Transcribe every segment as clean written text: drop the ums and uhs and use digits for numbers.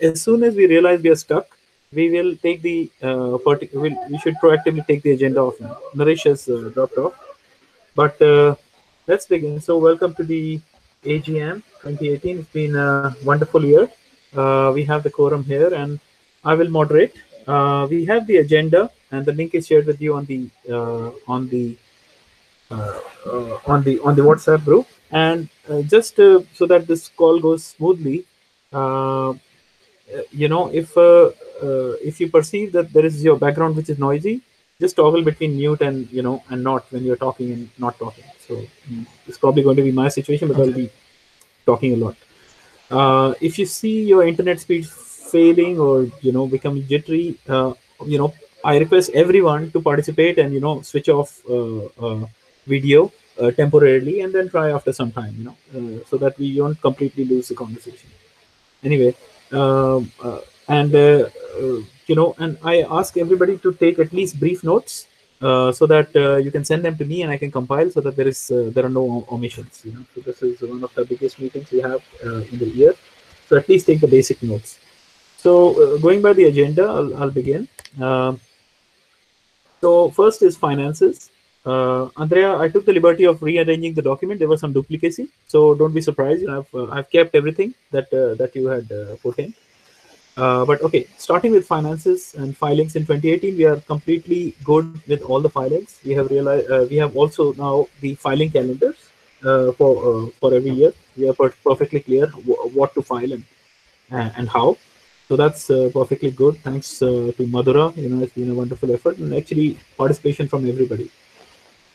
as soon as we realize we are stuck, we will take the we should proactively take the agenda off now. Naresh has dropped off, but let's begin. So welcome to the AGM 2018. It's been a wonderful year. We have the quorum here, and I will moderate. We have the agenda, and the link is shared with you on the WhatsApp group. And just so that this call goes smoothly, uh, if you perceive that there is your background which is noisy, just toggle between mute and and not when you're talking and not talking. So it's probably going to be my situation, but I'll be talking a lot. If you see your internet speed failing or becoming jittery, I request everyone to participate and switch off video temporarily and then try after some time, so that we don't completely lose the conversation. Anyway, and and I ask everybody to take at least brief notes, so that you can send them to me and I can compile, so that there are no omissions. So this is one of the biggest meetings we have in the year. So at least take the basic notes. So going by the agenda, I'll begin. So first is finances. Andrea, I took the liberty of rearranging the document. There was some duplicacy, so don't be surprised. I've kept everything that you had put in. But okay, starting with finances and filings in 2018, we are completely good with all the filings. We have realized we have also now the filing calendars for every year. We are perfectly clear what to file and how. So that's perfectly good. Thanks to Madhura. It's been a wonderful effort and actually participation from everybody.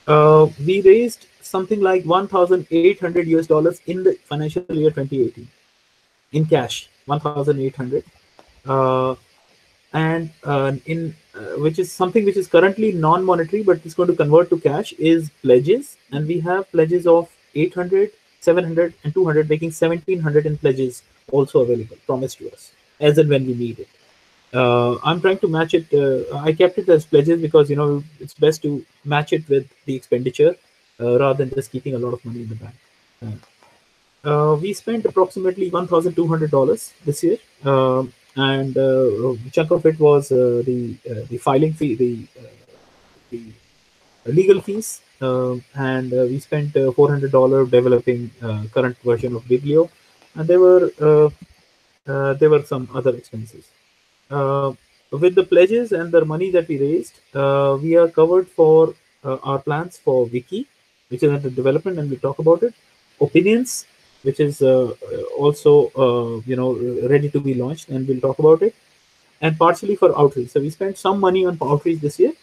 We raised something like 1,800 US dollars in the financial year 2018 in cash, 1,800, and in which is something which is currently non-monetary, but it's going to convert to cash, is pledges, and we have pledges of 800, 700, and 200, making 1,700 in pledges also available, promised to us as and when we need it. I'm trying to match it. I kept it as pledges because it's best to match it with the expenditure rather than just keeping a lot of money in the bank. We spent approximately $1,200 this year, and a chunk of it was the filing fee, the legal fees, and we spent $400 developing current version of Biblio, and there were some other expenses. With the pledges and the money that we raised, we are covered for our plans for Wiki, which is under development, and we'll talk about it. Opinions, which is also ready to be launched, and we'll talk about it. And partially for outreach. So we spent some money on outreach this year,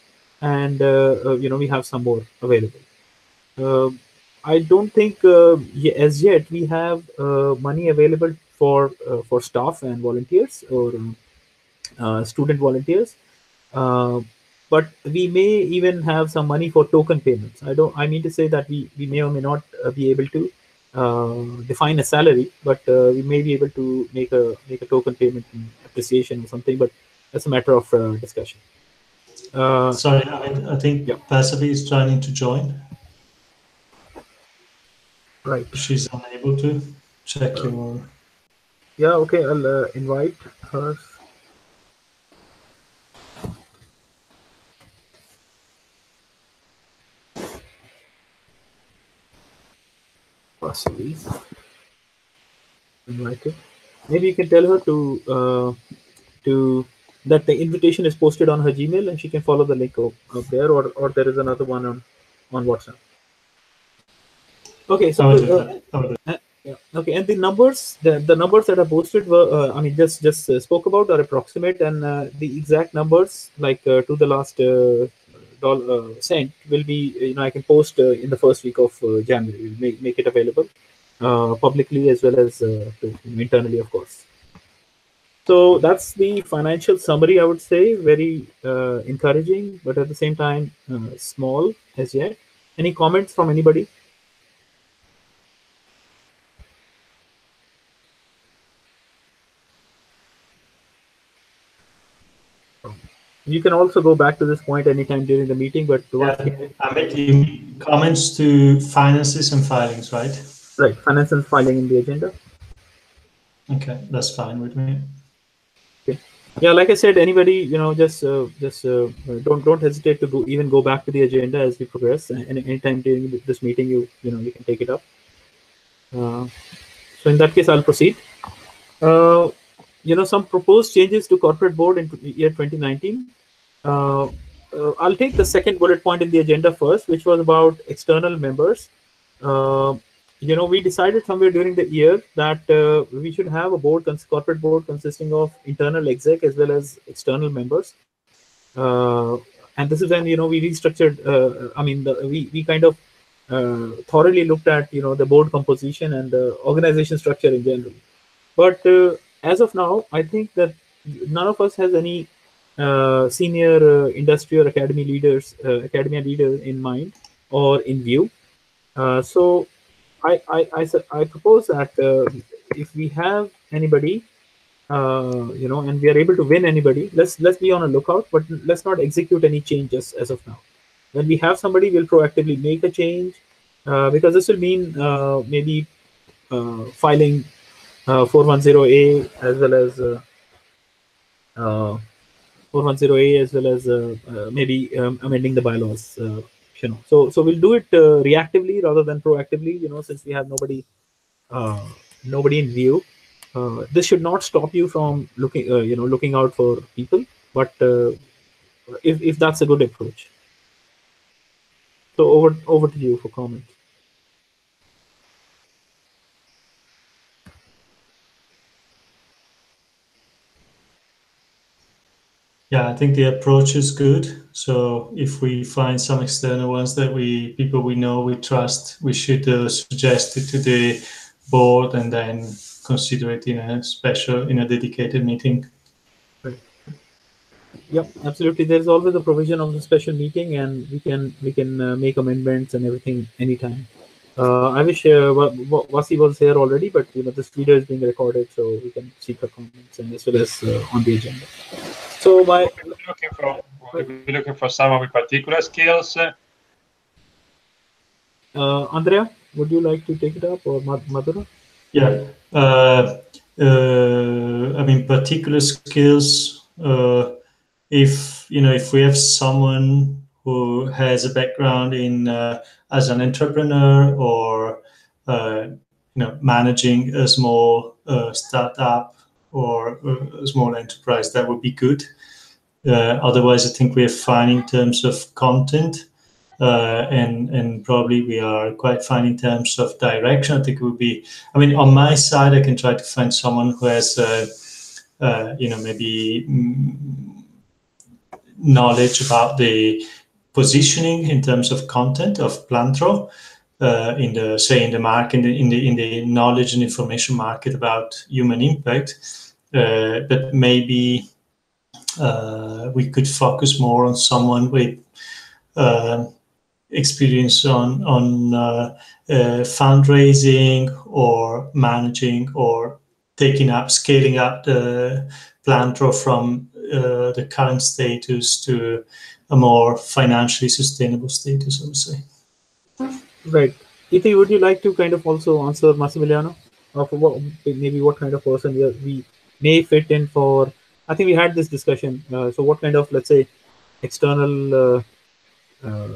and we have some more available. I don't think as yet we have money available for staff and volunteers or student volunteers, but we may even have some money for token payments. I mean to say that we may or may not be able to define a salary, but we may be able to make a token payment in appreciation or something. But that's a matter of discussion. Sorry, I think Pasavi is trying to join. Right. She's unable to check your. Yeah. Okay. I'll invite her. Possibly invited. Maybe you can tell her to that the invitation is posted on her Gmail and she can follow the link up there, or there is another one on WhatsApp. Okay, so yeah, okay, and the numbers that are posted were I mean just spoke about are approximate, and the exact numbers like to the last cent will be I can post in the first week of January. We'll make it available publicly as well as internally, of course. So that's the financial summary. I would say very encouraging, but at the same time small as yet. Any comments from anybody? You can also go back to this point anytime during the meeting, but you mean comments to finances and filings, right? Right, finance and filing in the agenda. Okay, that's fine with me. Okay. Yeah, like I said, anybody, just don't hesitate to even go back to the agenda as we progress. And anytime during this meeting, you can take it up. Uh, so in that case, I'll proceed. Uh, some proposed changes to corporate board in year 2019. Uh, I'll take the second bullet point in the agenda first, which was about external members. Uh, we decided somewhere during the year that we should have a corporate board consisting of internal exec as well as external members. Uh, and this is when we restructured. We kind of thoroughly looked at the board composition and the organization structure in general. But as of now, I think that none of us has any senior industry or academia leader in mind or in view. So I propose that if we have anybody, and we are able to win anybody, let's be on a lookout, but let's not execute any changes as of now. When we have somebody, we'll proactively make a change, because this will mean maybe filing 410A as well as 410A as well as maybe amending the bylaws. So we'll do it reactively rather than proactively. Since we have uh, nobody in view. This should not stop you from looking out for people, but if that's a good approach. So over to you for comment. Yeah, I think the approach is good. So if we find some external ones that people we know, we trust, we should suggest it to the board and then consider it in a dedicated meeting. Right. Yep, absolutely. There's always a provision of a special meeting, and we can make amendments and everything anytime. I wish Vasi was here already, but this video is being recorded, so we can see her comments and as well as on the agenda. So my we'll be looking for someone with particular skills. Andrea, would you like to take it up, or Madhura? Yeah. Particular skills. If we have someone who has a background in as an entrepreneur or managing a small startup or a small enterprise, that would be good. Otherwise, I think we're fine in terms of content. And probably we are quite fine in terms of direction. I think it would be, on my side, I can try to find someone who has, maybe knowledge about the positioning in terms of content of planthro in the market, in the knowledge and information market about human impact. But maybe we could focus more on someone with experience on fundraising or managing or scaling up the planthro from the current status to a more financially sustainable status, I would say. Right. Iti, would you like to kind of also answer Massimiliano of what kind of person we may fit in for? I think we had this discussion. So what kind of, let's say, external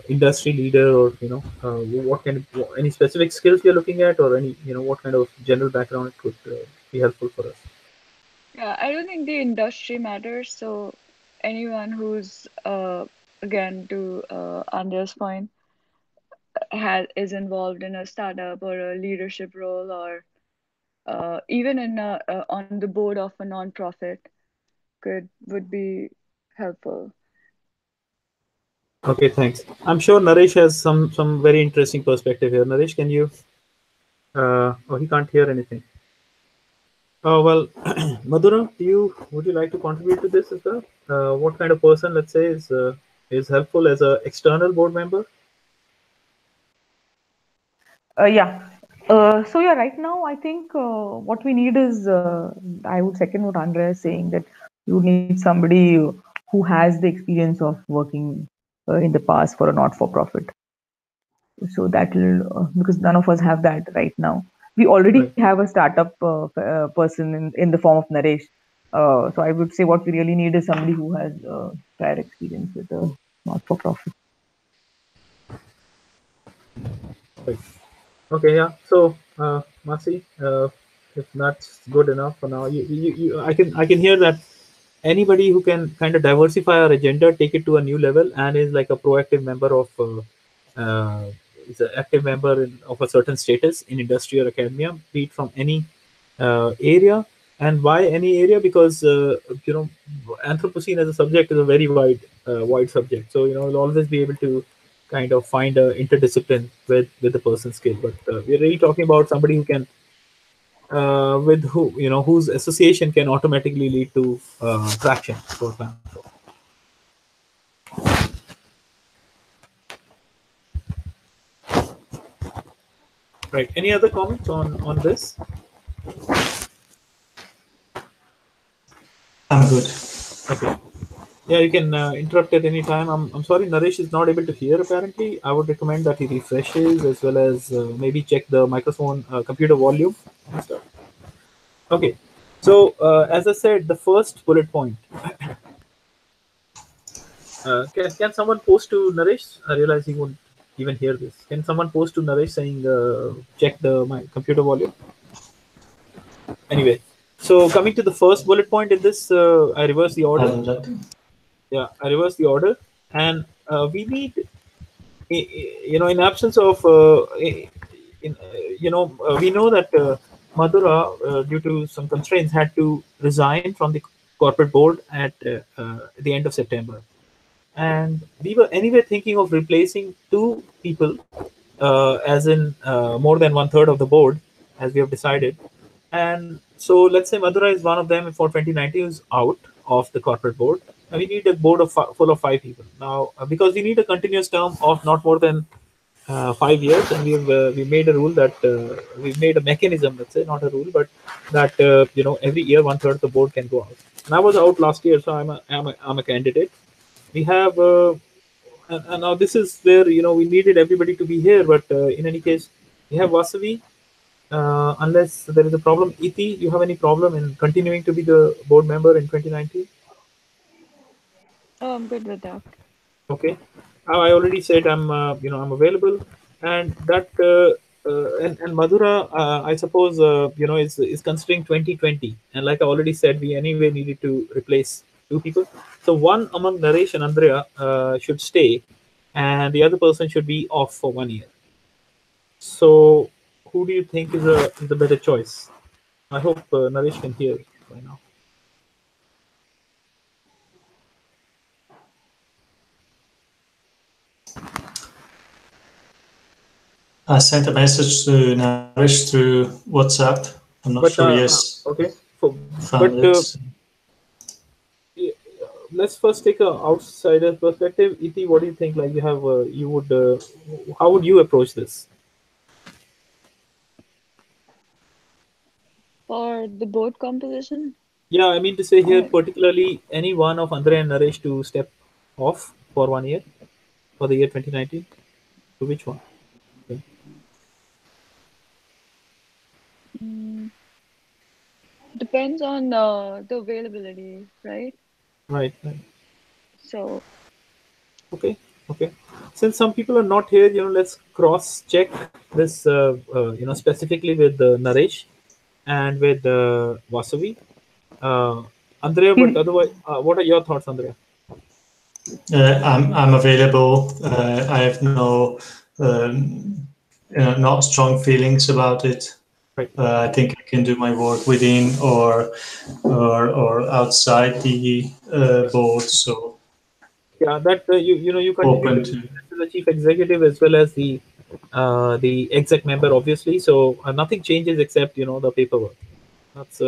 industry leader, or what kind of any specific skills you're looking at, or any what kind of general background could be helpful for us? Yeah, I don't think the industry matters. So anyone who's again, to Andrea's point, is involved in a startup or a leadership role, or even on the board of a non-profit, would be helpful. Okay, thanks. I'm sure Naresh has some very interesting perspective here. Naresh, can you? Oh, he can't hear anything. Oh well, Madhura, would you like to contribute to this as well? What kind of person, let's say, is helpful as a external board member? Yeah. So yeah, right now I think what we need is, I would second what Andrea is saying, that you need somebody who has the experience of working in the past for a not-for-profit. So that will, because none of us have that right now. We already have a startup person in the form of Naresh. So I would say what we really need is somebody who has prior experience with a not-for-profit. Right. Okay, yeah. So, Masi, if that's good enough for now, I can hear that anybody who can kind of diversify our agenda, take it to a new level, and is like a proactive member of, is an active member of a certain status in industry or academia, be it from any area. And why any area? Because you know, Anthropocene as a subject is a very wide subject. So you'll always be able to kind of find a interdiscipline with the person's skill. But we're really talking about somebody who can, with who whose association can automatically lead to traction for planthro. Right. Any other comments on this? I'm good. Okay. Yeah, you can interrupt at any time. I'm sorry, Naresh is not able to hear apparently. I would recommend that he refreshes as well as maybe check the microphone, computer volume and stuff. Okay. So, as I said, the first bullet point. Can someone post to Naresh? I realize he won't even hear this. Can someone post to Naresh saying, check my computer volume? Anyway, so coming to the first bullet point in this, I reverse the order. Yeah, I reverse the order. And we need, in absence of, we know that Madhura, due to some constraints, had to resign from the corporate board at the end of September. And we were anyway thinking of replacing two people, as in more than one third of the board, as we have decided. And so let's say Madhura is one of them for 2019 who's out of the corporate board. And we need a board of full of five people now, because we need a continuous term of not more than 5 years, and we made a rule that we made a mechanism, let's say, not a rule, but that every year one third of the board can go out. And I was out last year, so I'm a candidate. We have and now this is where we needed everybody to be here, but in any case, we have Vasavi. Unless there is a problem, Iti, you have any problem in continuing to be the board member in 2019? Oh, I'm good with that. Okay, I already said I'm available, and that and Madhura, I suppose is considering 2020, and like I already said, we anyway needed to replace two people. So one among Naresh and Andrea should stay, and the other person should be off for 1 year. So who do you think is a better choice? I hope Naresh can hear by now. I sent a message to Naresh through WhatsApp. I'm not sure he has okay. found But it. let's first take a outsider perspective. Iti, what do you think? Like you would, how would you approach this? For the board composition, Yeah, I mean to say here, I particularly any one of Andre and Naresh to step off for 1 year for the year 2019. To which one? Okay. mm, depends on the availability, right? Right, right. So, Okay, okay. Since some people are not here, let's cross check this, specifically with Naresh and with Vasavi. Andrea, but otherwise, what are your thoughts, Andrea? I'm available. I have no not strong feelings about it. Right. I think I can do my work within or outside the board. So Yeah, that you continue to open be to. the chief executive as well as the exec member, obviously. So nothing changes except the paperwork. That's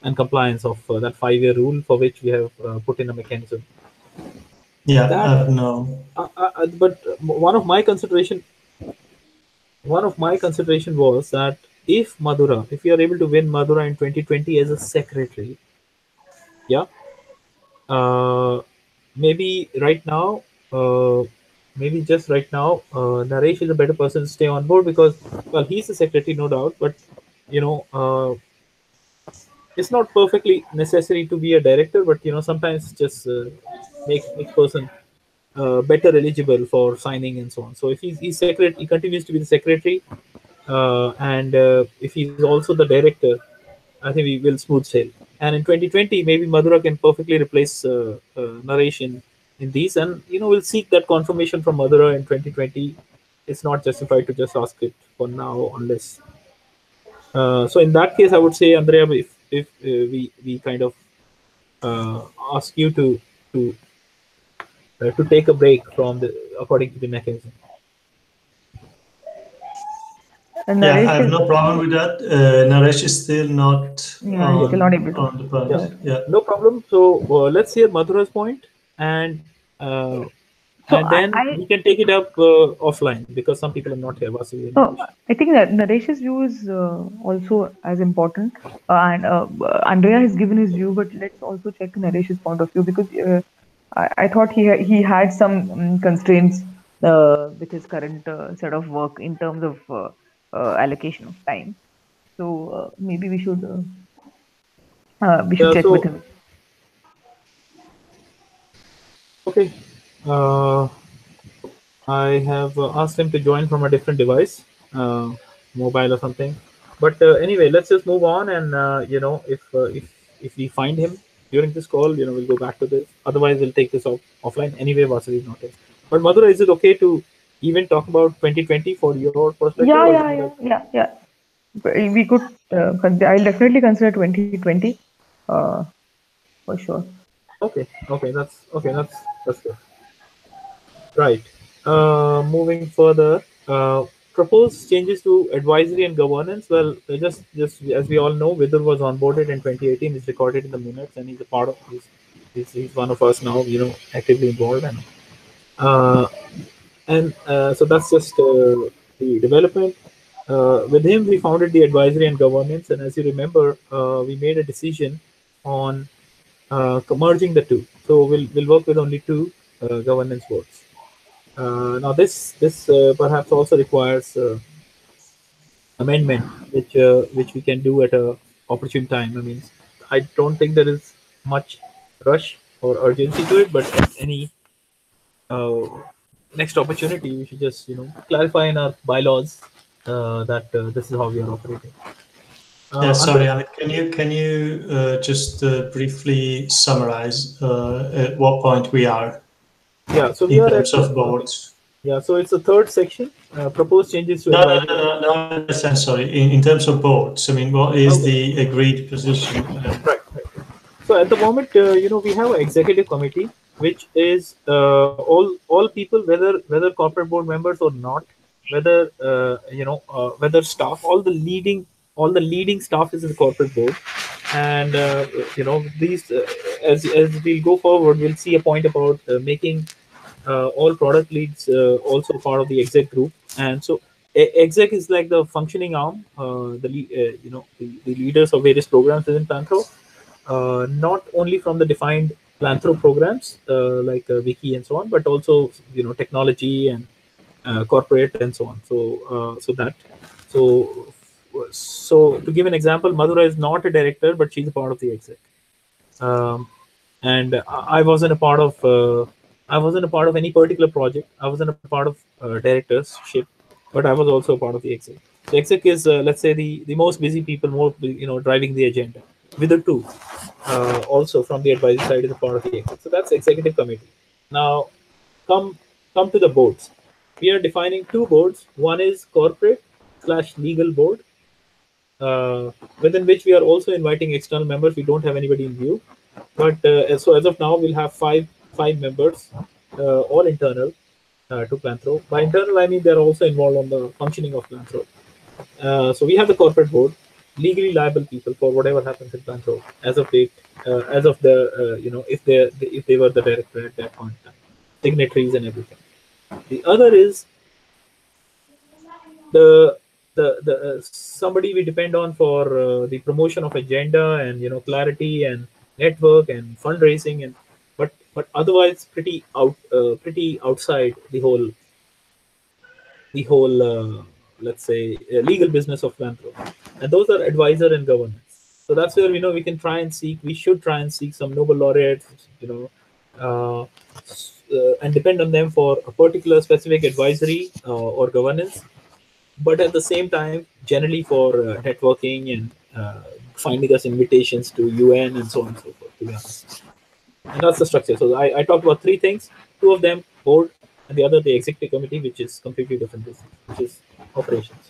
and compliance of that 5 year rule for which we have put in a mechanism. Yeah, That no. but one of my consideration was that if we are able to win Madhura in 2020 as a secretary, yeah, uh, maybe right now, uh, maybe just right now, Naresh is a better person to stay on board because, well, he's the secretary, no doubt, but you know, uh, it's not perfectly necessary to be a director, but sometimes just makes person better eligible for signing and so on. So if he's secret, he continues to be the secretary, and if he's also the director, I think we will smooth sail. And in 2020, maybe Madhura can perfectly replace narration in these, and we'll seek that confirmation from Madhura in 2020. It's not justified to just ask it for now, unless. So in that case, I would say, Andrea, if we kind of uh, ask you to take a break from the according to the mechanism. Yeah, I Naresh have is, no problem with that. Naresh is still not yeah, he's still not able to. on the point. Yeah, Sure. Yeah. no problem. So let's hear Madhura's point, uh, So and then we can take it up offline because some people are not here. Vasudev and no, Naresh. I think that Naresh's view is also as important, and Andrea has given his view, but let's also check Naresh's point of view because I thought he had some constraints with his current set of work in terms of allocation of time. So maybe we should Yeah. check with So him. okay, uh, I have asked him to join from a different device, mobile or something. But anyway, let's just move on, and if we find him during this call, we'll go back to this. Otherwise, we'll take this offline. Anyway, Vasudev is not here. But Madhura, is it okay to even talk about 2020 for your perspective, or Yeah, you yeah, need a yeah, yeah, yeah. We could. I'll definitely consider 2020 uh, for sure. okay, that's good. Right. Moving further, proposed changes to advisory and governance. Well, just as we all know, Vidur was onboarded in 2018. It's recorded in the minutes, and he's a part of. He's one of us now. Actively involved, uh, and so that's just the development. With him, we founded the advisory and governance, and as you remember, we made a decision on merging the two. So we'll work with only two governance boards. Now this perhaps also requires amendment, which we can do at a opportune time. I mean, I don't think there is much rush or urgency to it, but at any uh, next opportunity, we should just clarify in our bylaws that this is how we are operating. Yeah, Andre, sorry, Amit. Can you just briefly summarize at what point we are yeah, so we in are at terms of okay. boards? Yeah, so it's the third section. Proposed changes to No, no, advisory. no, no, no, I understand. Sorry. In terms of boards, I mean, what is Okay, the agreed position? right. So at the moment, we have an executive committee, which is all people, whether corporate board members or not, whether staff, all the leading staff is in the corporate board, and these as we go forward, we'll see a point about making all product leads also part of the exec group, and so exec is like the functioning arm, the leaders of various programs within Planthro, not only from the defined Planthro programs like Wiki and so on, but also technology and corporate and so on. So to give an example, Madhura is not a director, but she's a part of the exec. Um, and I wasn't a part of any particular project. I wasn't a part of directorship, but I was also a part of the exec. The exec is, let's say, the most busy people, more driving the agenda. With the two, also from the advisory side is a part of the exec. So that's executive committee. Now, come come to the boards. We are defining two boards. One is corporate slash legal board, within which we are also inviting external members. We don't have anybody in view, but so as of now, we'll have five members, all internal to Planthro. By internal, I mean they're also involved on the functioning of Planthro. So we have the corporate board, legally liable people for whatever happens in Planthro as of date, as of the if they were the director at that point in time, signatories and everything. The other is the somebody we depend on for the promotion of agenda and clarity and network and fundraising, and but otherwise pretty outside the whole let's say legal business of Planthro, and those are advisor and governance. So that's where we can try and seek. We should try and seek some Nobel laureates, and depend on them for a particular specific advisory or governance. But at the same time, generally for networking and finding us invitations to UN and so on and so forth. To be honest, and that's the structure. So I talked about three things. Two of them board, and the other the executive committee, which is completely different business, which is operations.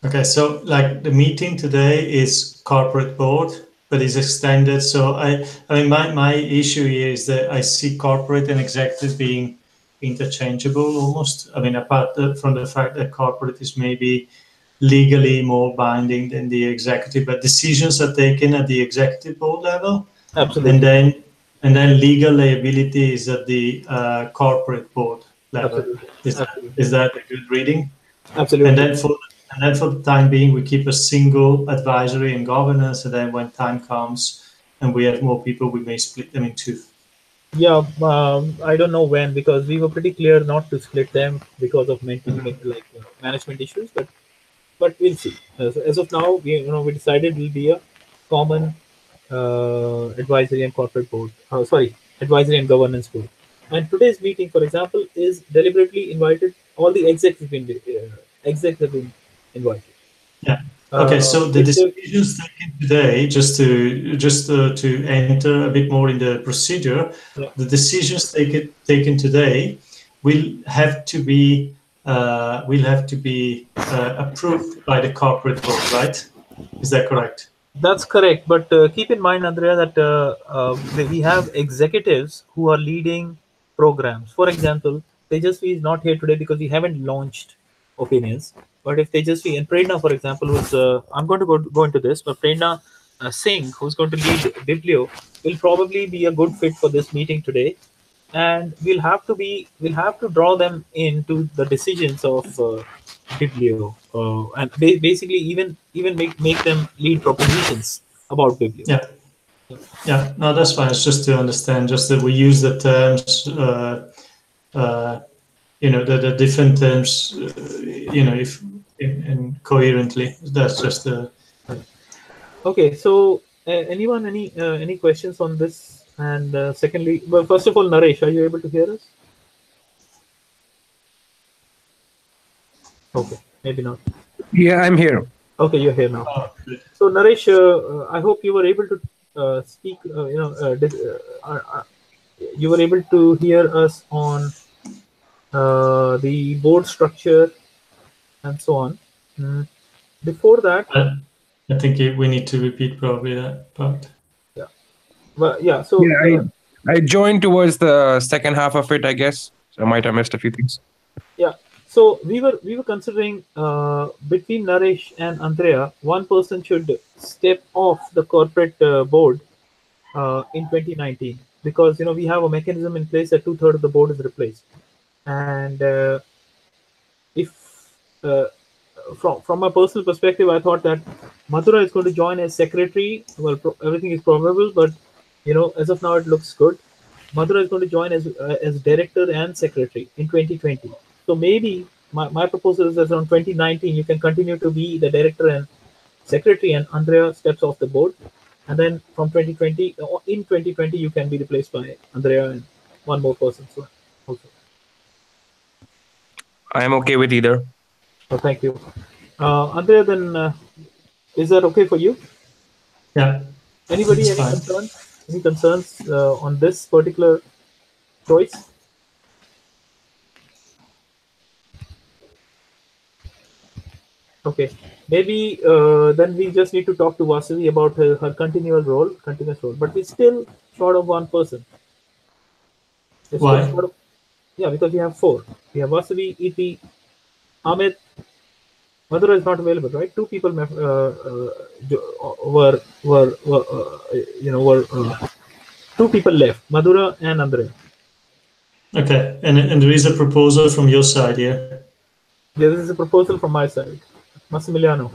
Okay, so like the meeting today is corporate board, but it's extended. So I mean, my issue here is that I see corporate and executive being interchangeable almost. I mean, apart from the fact that corporate is maybe legally more binding than the executive, but decisions are taken at the executive board level, Absolutely. and then legal liability is at the corporate board level. Absolutely. Is Absolutely. that a good reading? Absolutely. And then for the time being, we keep a single advisory and governance, and then when time comes and we have more people, we may split them in two. Yeah, I don't know when, because we were pretty clear not to split them because of management issues, but we'll see. As of now, we decided will be a common advisory and corporate board. Sorry, advisory and governance board. And today's meeting, for example, is deliberately invited. All the execs have been invited. Yeah. Okay. So the If decisions taken today, to enter a bit more in the procedure, Yeah. the decisions taken today will have to be approved by the corporate board, right? Is that correct? That's correct, but keep in mind, Andrea, that we have executives who are leading programs. For example, Tejasvi is not here today because we haven't launched opinions. But if Tejasvi and Prerna, for example, who's I'm going to go into this, but Prerna Singh, who's going to lead Biblio, will probably be a good fit for this meeting today, and we'll have to draw them into the decisions of Biblio, and basically even make them lead propositions about Biblio. Yeah. Yeah. No, that's fine. It's just to understand, just that we use the terms, the different terms, if in coherently. That's just the. Okay, so anyone, any questions on this? And secondly, well, first of all, Naresh, are you able to hear us? Okay, maybe not. Yeah, I'm here. Okay, you're here now. Oh, good. So Naresh, I hope you were able to speak. You were able to hear us on the board structure and so on. Before that, I think we need to repeat probably that part. yeah, well, yeah. So Yeah, I joined towards the second half of it, I guess. So I might have missed a few things. yeah, so we were considering between Naresh and Andrea, one person should step off the corporate board in 2019, because we have a mechanism in place that 2/3 of the board is replaced, and if from a personal perspective, I thought that Madhura is going to join as secretary. Well, everything is probable, but as of now, it looks good. Madhura is going to join as director and secretary in 2020. So maybe my proposal is that around 2019 you can continue to be the director and secretary, and Andrea steps off the board, and then from 2020 in 2020 you can be replaced by Andrea and one more person. So also. I am okay with either. So thank you, Andrea. Then is that okay for you? Yeah. Anybody? It's Any fine. concerns? Any concerns on this particular choice? Okay, maybe then we just need to talk to Vasavi about her continuous role, but we're still short of one person. We're still Why? short of, yeah, because we have four. We have Vasavi, EP, Amit. Madhura is not available, right? Two people were two people left, Madhura and Andrea. Okay. And there is a proposal from your side here. This is a proposal from my side, Massimiliano.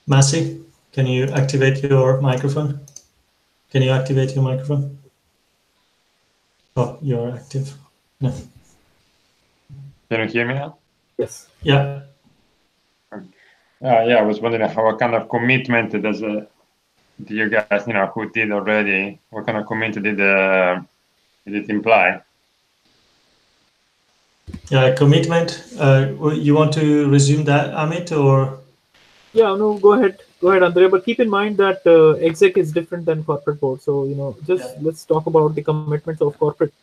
Massi, can you activate your microphone? Can you activate your microphone? Oh, you're active. No. Can you hear me now? Yes. Yeah. Yeah, I was wondering what kind of commitment does do you guys, who did already, what kind of commitment did it imply? Yeah, commitment. You want to resume that, Amit, or? Yeah, no, go ahead, Andrea. But keep in mind that exec is different than corporate board. So just let's talk about the commitments of corporate.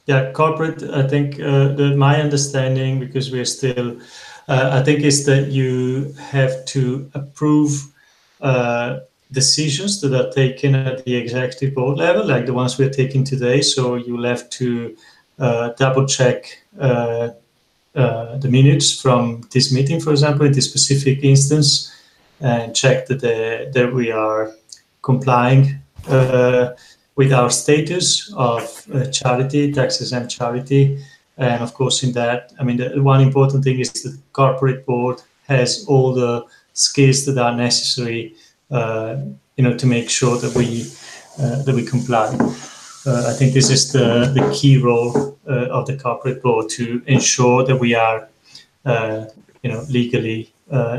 Yeah, corporate. I think my understanding, because we're still, I think, is that you have to approve decisions that are taken at the executive board level, like the ones we're taking today. So you'll have to double check the minutes from this meeting, for example, in this specific instance, and check that we are complying with our status of charity, tax exempt charity. And of course, in that, I mean, the one important thing is the corporate board has all the skills that are necessary, to make sure that we comply. I think this is the key role of the corporate board, to ensure that we are, legally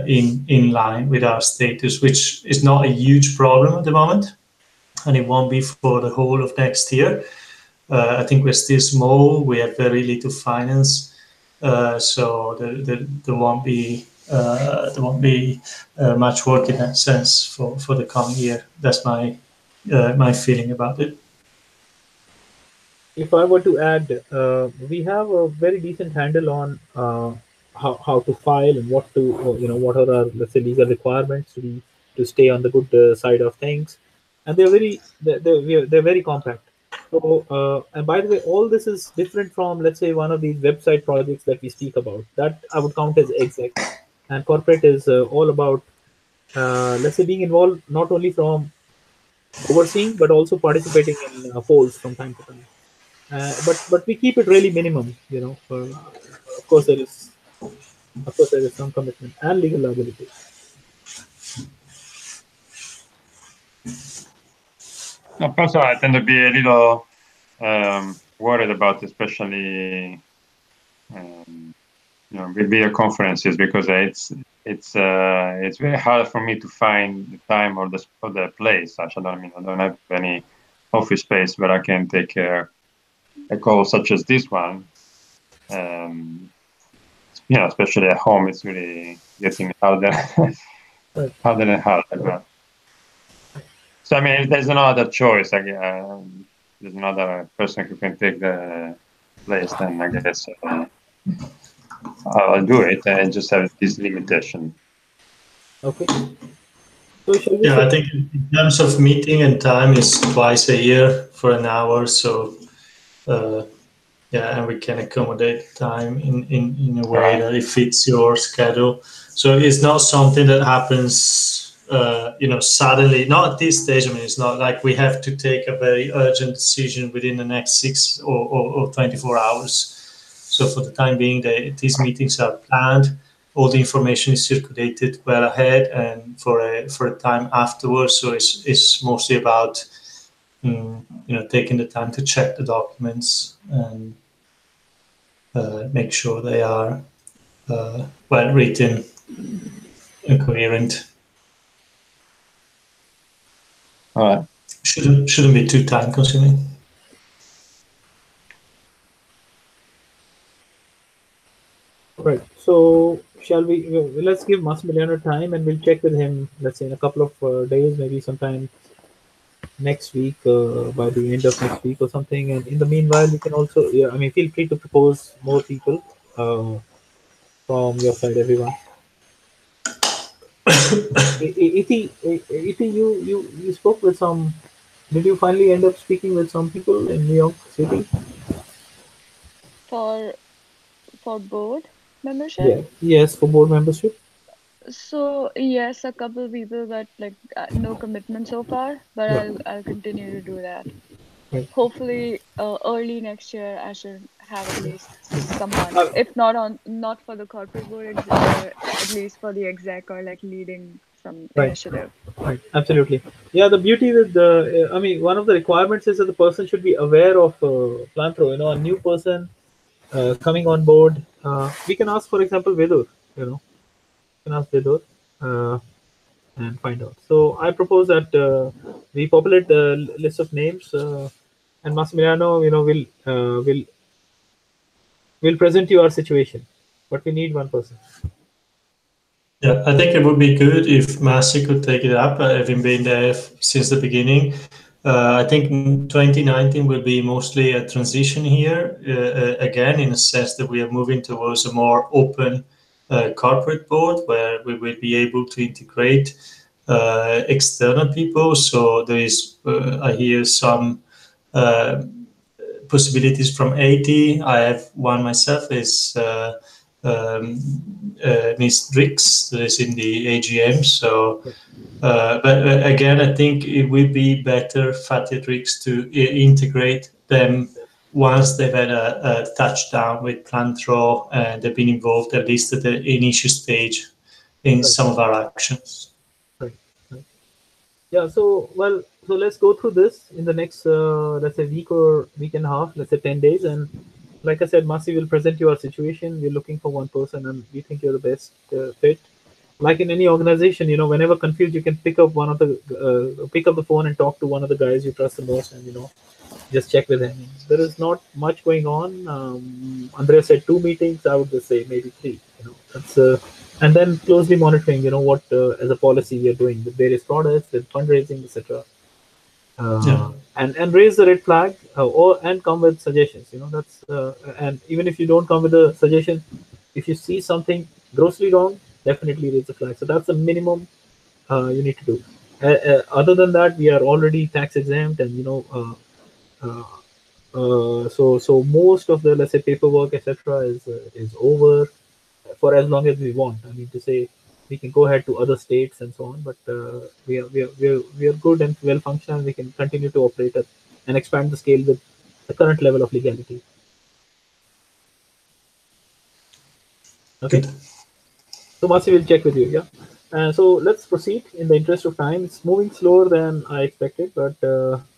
in line with our status, which is not a huge problem at the moment, and it won't be for the whole of next year. I think we're still small. We have very little finance, so there won't be much work in that sense for the coming year. That's my feeling about it. If I were to add, we have a very decent handle on how to file and what to what are our, let's say, legal requirements to stay on the good side of things, and they're very compact. So and by the way, all this is different from, let's say, one of these website projects that we speak about. That I would count as exec, and corporate is all about let's say being involved not only from overseeing but also participating in polls from time to time. But we keep it really minimum. Of course there is some commitment and legal liability. Also, I tend to be a little worried about, especially with video conferences, because it's very hard for me to find the time or the place. Actually, I don't have any office space where I can take a call such as this one. Especially at home, it's really getting harder, harder and harder. So I mean, if there's another choice, there's another person who can take the place, then I guess I'll do it and just have this limitation. Okay. So shall we Yeah, I think in terms of meeting and time is twice a year for an hour. So and we can accommodate time in a way that it fits your schedule. So it's not something that happens, suddenly. Not at this stage. I mean, it's not like we have to take a very urgent decision within the next 6 or 24 hours. So for the time being, these meetings are planned. All the information is circulated well ahead and for a time afterwards. So it's mostly about taking the time to check the documents and make sure they are well written and coherent. All right. Shouldn't be too time consuming. Right. So shall we? Let's give Massimiliano time, and we'll check with him. Let's say in a couple of days, maybe sometime next week, by the end of next week or something. And in the meanwhile, we can also, yeah, I mean, feel free to propose more people from your side, everyone. Iti, you spoke with some. Did you finally end up speaking with some people in New York City? For board membership. Yeah. Yes, for board membership. So yes, a couple people, but like no commitment so far. But Right. I'll continue to do that. Right. Hopefully, early next year, I should have at least someone. Uh, If not for the corporate board, at least for the exec or like leading from Right. initiative. Right, absolutely. Yeah, the beauty with the, I mean, one of the requirements is that the person should be aware of planthro. A new person coming on board. We can ask, for example, Vedur. We can ask Vedur and find out. So I propose that we populate the list of names, and Massimiliano, will present you our situation, but we need one person. Yeah, I think it would be good if Masi could take it up, having been there since the beginning. I think 2019 will be mostly a transition here, again, in a sense that we are moving towards a more open corporate board where we will be able to integrate external people. So there is, I hear some uh, possibilities from 80. I have one myself, is um, Ms. Drix, that is in the AGM. So, but again, I think it will be better, Fatih Drix, to integrate them once they've had a touchdown with planthro and they've been involved at least at the initial stage in some of our actions. Right. Yeah. So let's go through this in the next, let's say, week or week and a half. Let's say 10 days, and like I said, Masi will present you our situation. We're looking for one person, and we think you're the best fit. Like in any organization, whenever confused, you can pick up the phone and talk to one of the guys you trust the most, and just check with him. There is not much going on. Andrea said 2 meetings. I would just say maybe 3. That's and then closely monitoring. What as a policy we are doing with various products, with fundraising, etc. Yeah. And raise the red flag, and come with suggestions. That's and even if you don't come with a suggestion, if you see something grossly wrong, definitely raise the flag. So that's the minimum you need to do. Other than that, we are already tax exempt, and so most of the, let's say, paperwork, etc., is over for as long as we want. I mean to say, we can go ahead to other states and so on, but we are good and well functional. We can continue to operate and expand the scale with the current level of legality. Okay. Good. So Masi will check with you. Yeah. So let's proceed in the interest of time. It's moving slower than I expected, but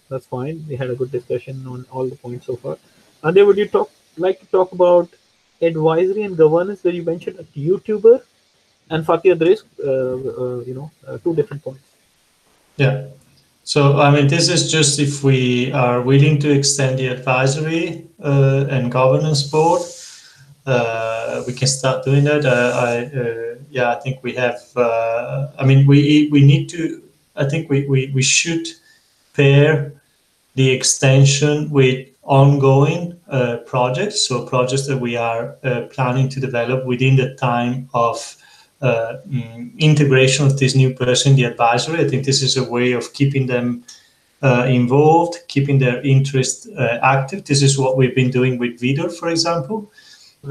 that's fine. We had a good discussion on all the points so far. And then would you like to talk about advisory and governance, where you mentioned a YouTuber and Fatih Adres, 2 different points. Yeah. So, I mean, this is just if we are willing to extend the advisory and governance board, we can start doing that. I think we have. I mean, we need to. I think we should pair the extension with ongoing projects. So projects that we are planning to develop within the time of integration of this new person in the advisory. I think this is a way of keeping them involved, keeping their interest active. This is what we've been doing with Vidor, for example.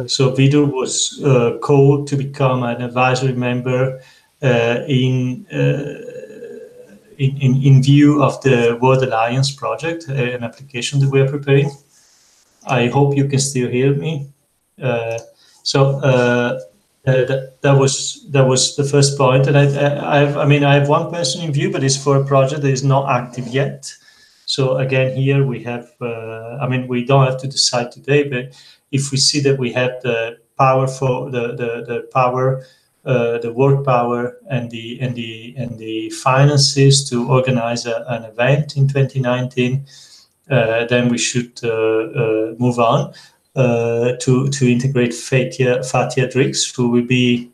So Vidor was called to become an advisory member in view of the World Alliance project, an application that we are preparing. I hope you can still hear me. That was the first point, and I have one person in view, but it's for a project that is not active yet. So again, here we have. We don't have to decide today, but if we see that we have the power for the power, the work power, and the finances to organize an event in 2019, then we should move on to integrate Fatia Drix, who will be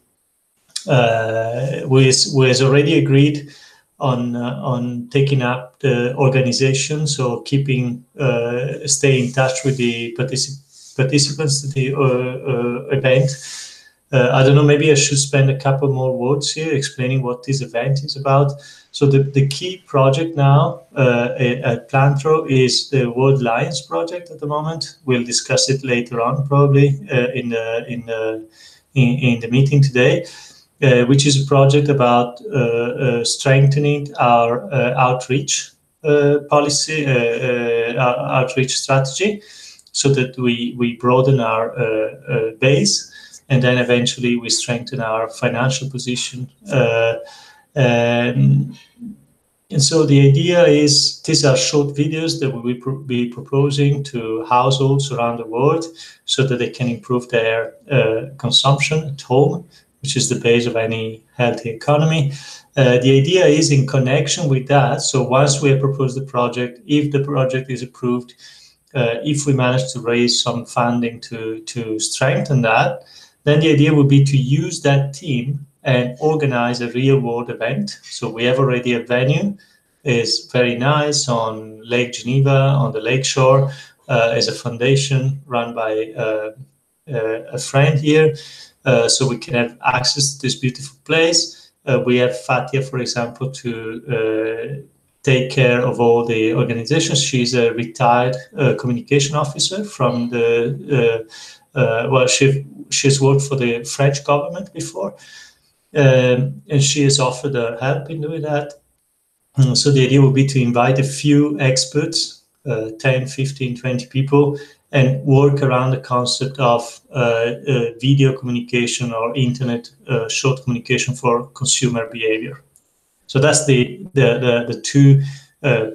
who has already agreed on taking up the organization, so keeping stay in touch with the participants to the event. I don't know, maybe I should spend a couple more words here explaining what this event is about. So the key project now at planthro is the World Lions project at the moment. We'll discuss it later on, probably in the meeting today, which is a project about strengthening our outreach policy, outreach strategy, so that we broaden our base, and then eventually we strengthen our financial position Um, and so the idea is, these are short videos that we will be proposing to households around the world so that they can improve their consumption at home, which is the base of any healthy economy. The idea is in connection with that. So once we have proposed the project, if the project is approved, if we manage to raise some funding to strengthen that, then the idea would be to use that team and organize a real world event. So we have already a venue. It's very nice on Lake Geneva, on the lake shore, as a foundation run by a friend here. So we can have access to this beautiful place. We have Fatia, for example, to take care of all the organizations. She's a retired communication officer from the well, she's worked for the French government before, and she has offered her help in doing that. So the idea would be to invite a few experts, 10, 15, 20 people, and work around the concept of video communication or internet short communication for consumer behavior. So that's the two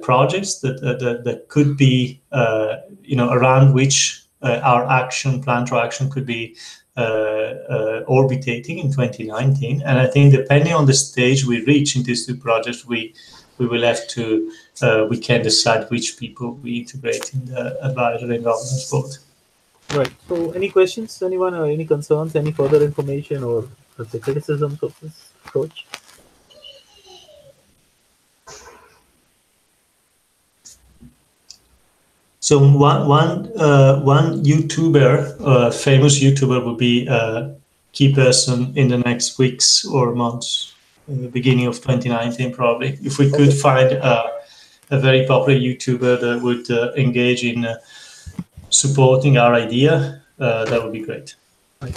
projects that could be, around which our action, planthro action, could be orbitating in 2019. And I think depending on the stage we reach in these two projects, we will have to, we can decide which people we integrate in the advisory and governance board. Right. So, any questions, anyone, or any concerns, any further information, or let's say criticisms of this approach? So one YouTuber, famous YouTuber, will be a key person in the next weeks or months, in the beginning of 2019, probably. If we could find a very popular YouTuber that would engage in supporting our idea, that would be great. Right.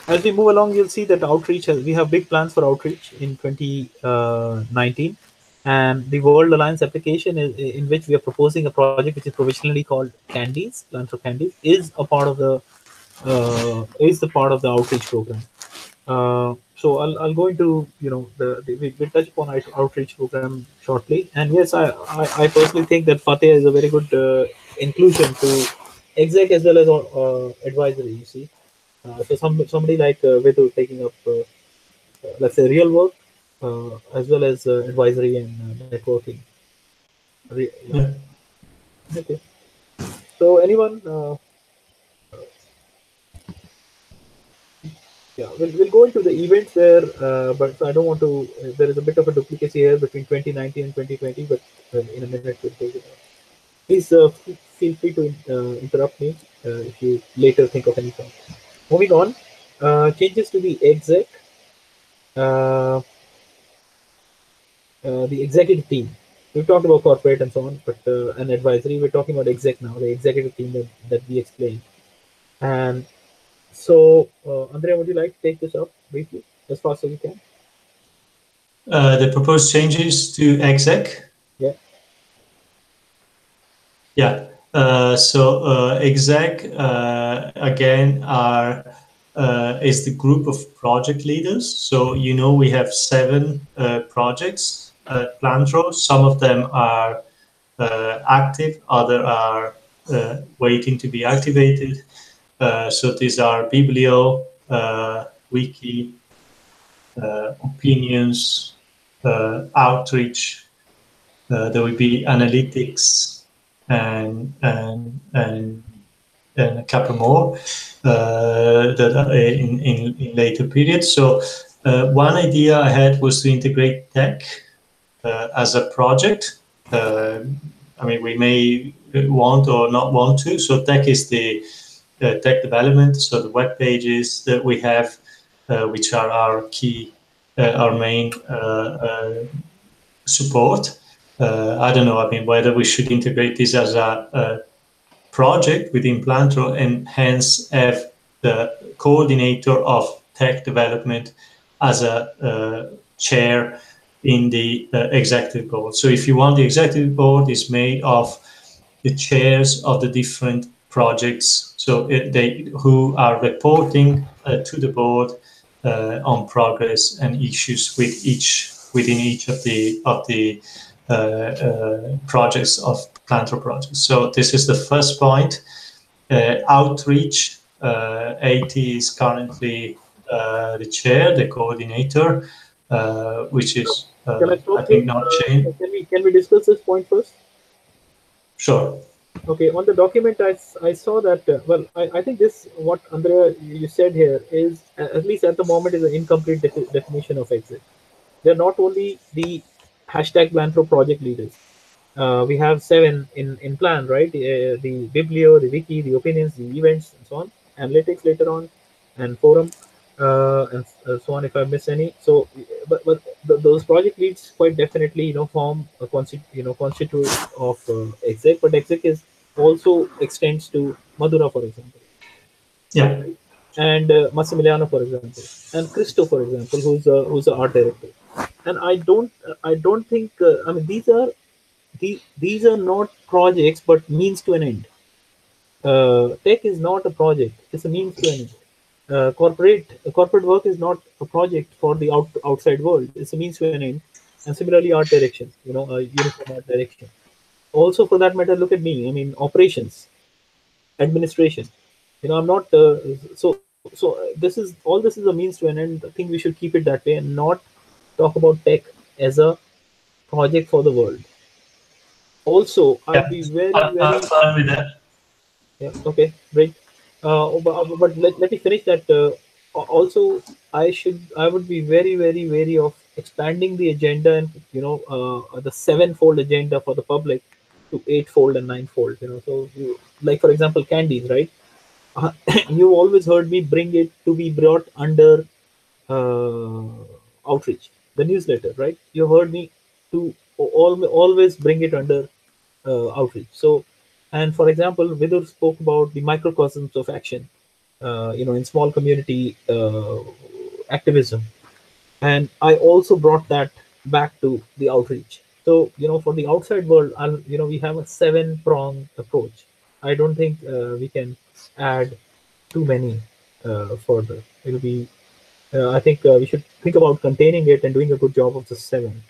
As we move along, you'll see that outreach, we have big plans for outreach in 2019. And the World Alliance application, in which we are proposing a project which is provisionally called Candies, planthro Candies, is a part of the outreach program. So I'll go into we'll touch upon our outreach program shortly. And yes, I personally think that Fateh is a very good inclusion to exec as well as advisory. You see, so somebody like Vitu taking up let's say real work as well as advisory and networking. Yeah. Okay. So anyone? Yeah, we'll go into the events there, but I don't want to. There is a bit of a duplicacy here between 2019 and 2020, but in a minute we'll take it out. Please feel free to interrupt me if you later think of anything. Moving on, changes to the exec, the executive team. We've talked about corporate and so on, but an advisory. We're talking about exec now, the executive team that we explained. And so, Andrea, would you like to take this up briefly, as fast as you can? The proposed changes to exec. Yeah. Yeah. So exec again is the group of project leaders. So we have 7 projects at planthro. Some of them are active, other are waiting to be activated. So these are Biblio, Wiki, opinions, outreach. There will be analytics and a couple more that are in later periods. So one idea I had was to integrate tech as a project. I mean, we may want or not want to. So tech is the tech development. So the web pages that we have, which are our key, our main support. I don't know. I mean, whether we should integrate this as a project within planthro and hence have the coordinator of tech development as a chair in the executive board. So if you want, the executive board is made of the chairs of the different projects, so who are reporting to the board on progress and issues with within each of the projects of planthro projects. So this is the first point. Outreach, AT is currently the chair, the coordinator, which is Can I I stop think you? not changed. Can we discuss this point first? Sure. Okay, on the document, I saw that, well, I think this, what Andrea, you said here is, at least at the moment, is an incomplete definition of exit. They're not only the hashtag Planthro project leaders. We have 7 in plan, right? The Biblio, the wiki, the opinions, the events, and so on. Analytics later on, and forum, and so on. If I miss any, so but those project leads quite definitely, form a constitute of exec. But exec is also extends to Madura, for example, Yeah. and Massimiliano, for example, and Cristo, for example, who's the art director. And I don't think, I mean, these are not projects but means to an end. Tech is not a project; it's a means to an end. Corporate work is not a project for the outside world; it's a means to an end. And similarly, art direction, uniform art direction. Also, for that matter, look at me. I mean, operations, administration. I'm not, this is all. This is a means to an end. I think we should keep it that way and not talk about tech as a project for the world. Also, I'd Yeah. be very, I'm very, fine with that. yeah, okay, great. But let me finish that. Also, I would be very, very wary of expanding the agenda and, the sevenfold agenda for the public to eightfold and ninefold. So like, for example, candies, right? Uh, you always heard me bring it to be brought under uh, outreach, the newsletter, right? You heard me to always bring it under outreach. So, and for example, Vidur spoke about the microcosms of action, in small community activism, and I also brought that back to the outreach. So, for the outside world, we have a 7-prong approach. I don't think we can add too many further. It'll be I think we should think about containing it and doing a good job of the 7.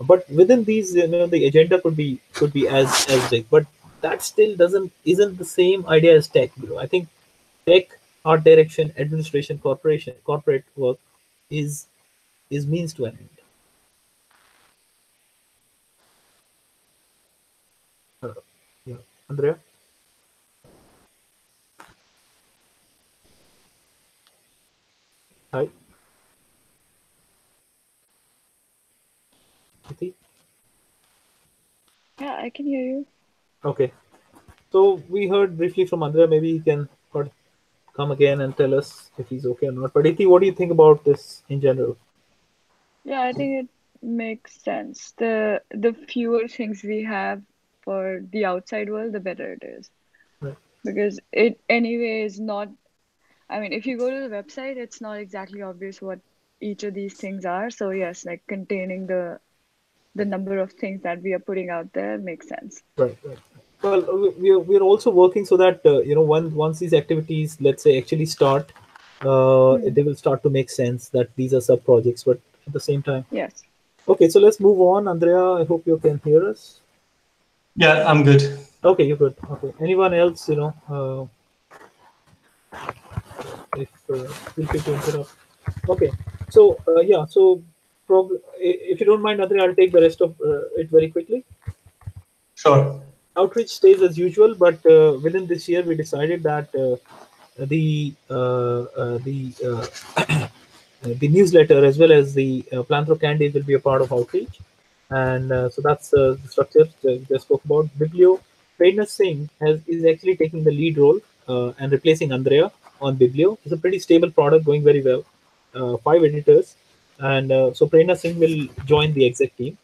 But within these, the agenda could be as big, but that still isn't the same idea as tech. I think tech, art direction, administration, corporate work is means to an end. Yeah, Andrea. Hi, Iti? Yeah, I can hear you. Okay. So we heard briefly from Andrea. Maybe he can come again and tell us if he's okay or not. But Iti, what do you think about this in general? Yeah, I think it makes sense. The fewer things we have for the outside world, the better it is. Right. Because it anyway is not, I mean, if you go to the website, it's not exactly obvious what each of these things are. So yes, like containing the number of things that we are putting out there makes sense. Right, right. Well, we're also working so that once these activities, let's say, actually start, Hmm. they will start to make sense that these are sub projects. But at the same time, Yes. okay. So let's move on, Andrea. I hope you can hear us. Yeah, I'm good. Okay, you're good. Okay. Anyone else? If feel free to interrupt. Okay. So yeah. So if you don't mind, Andrea, I'll take the rest of it very quickly. Sure. Outreach stays as usual, but within this year, we decided that the newsletter as well as the Planthro Candy will be a part of outreach, and so that's the structure just spoke about. Biblio, Prerna Singh is actually taking the lead role and replacing Andrea on Biblio. It's a pretty stable product, going very well. 5 editors, and so Prerna Singh will join the exec team.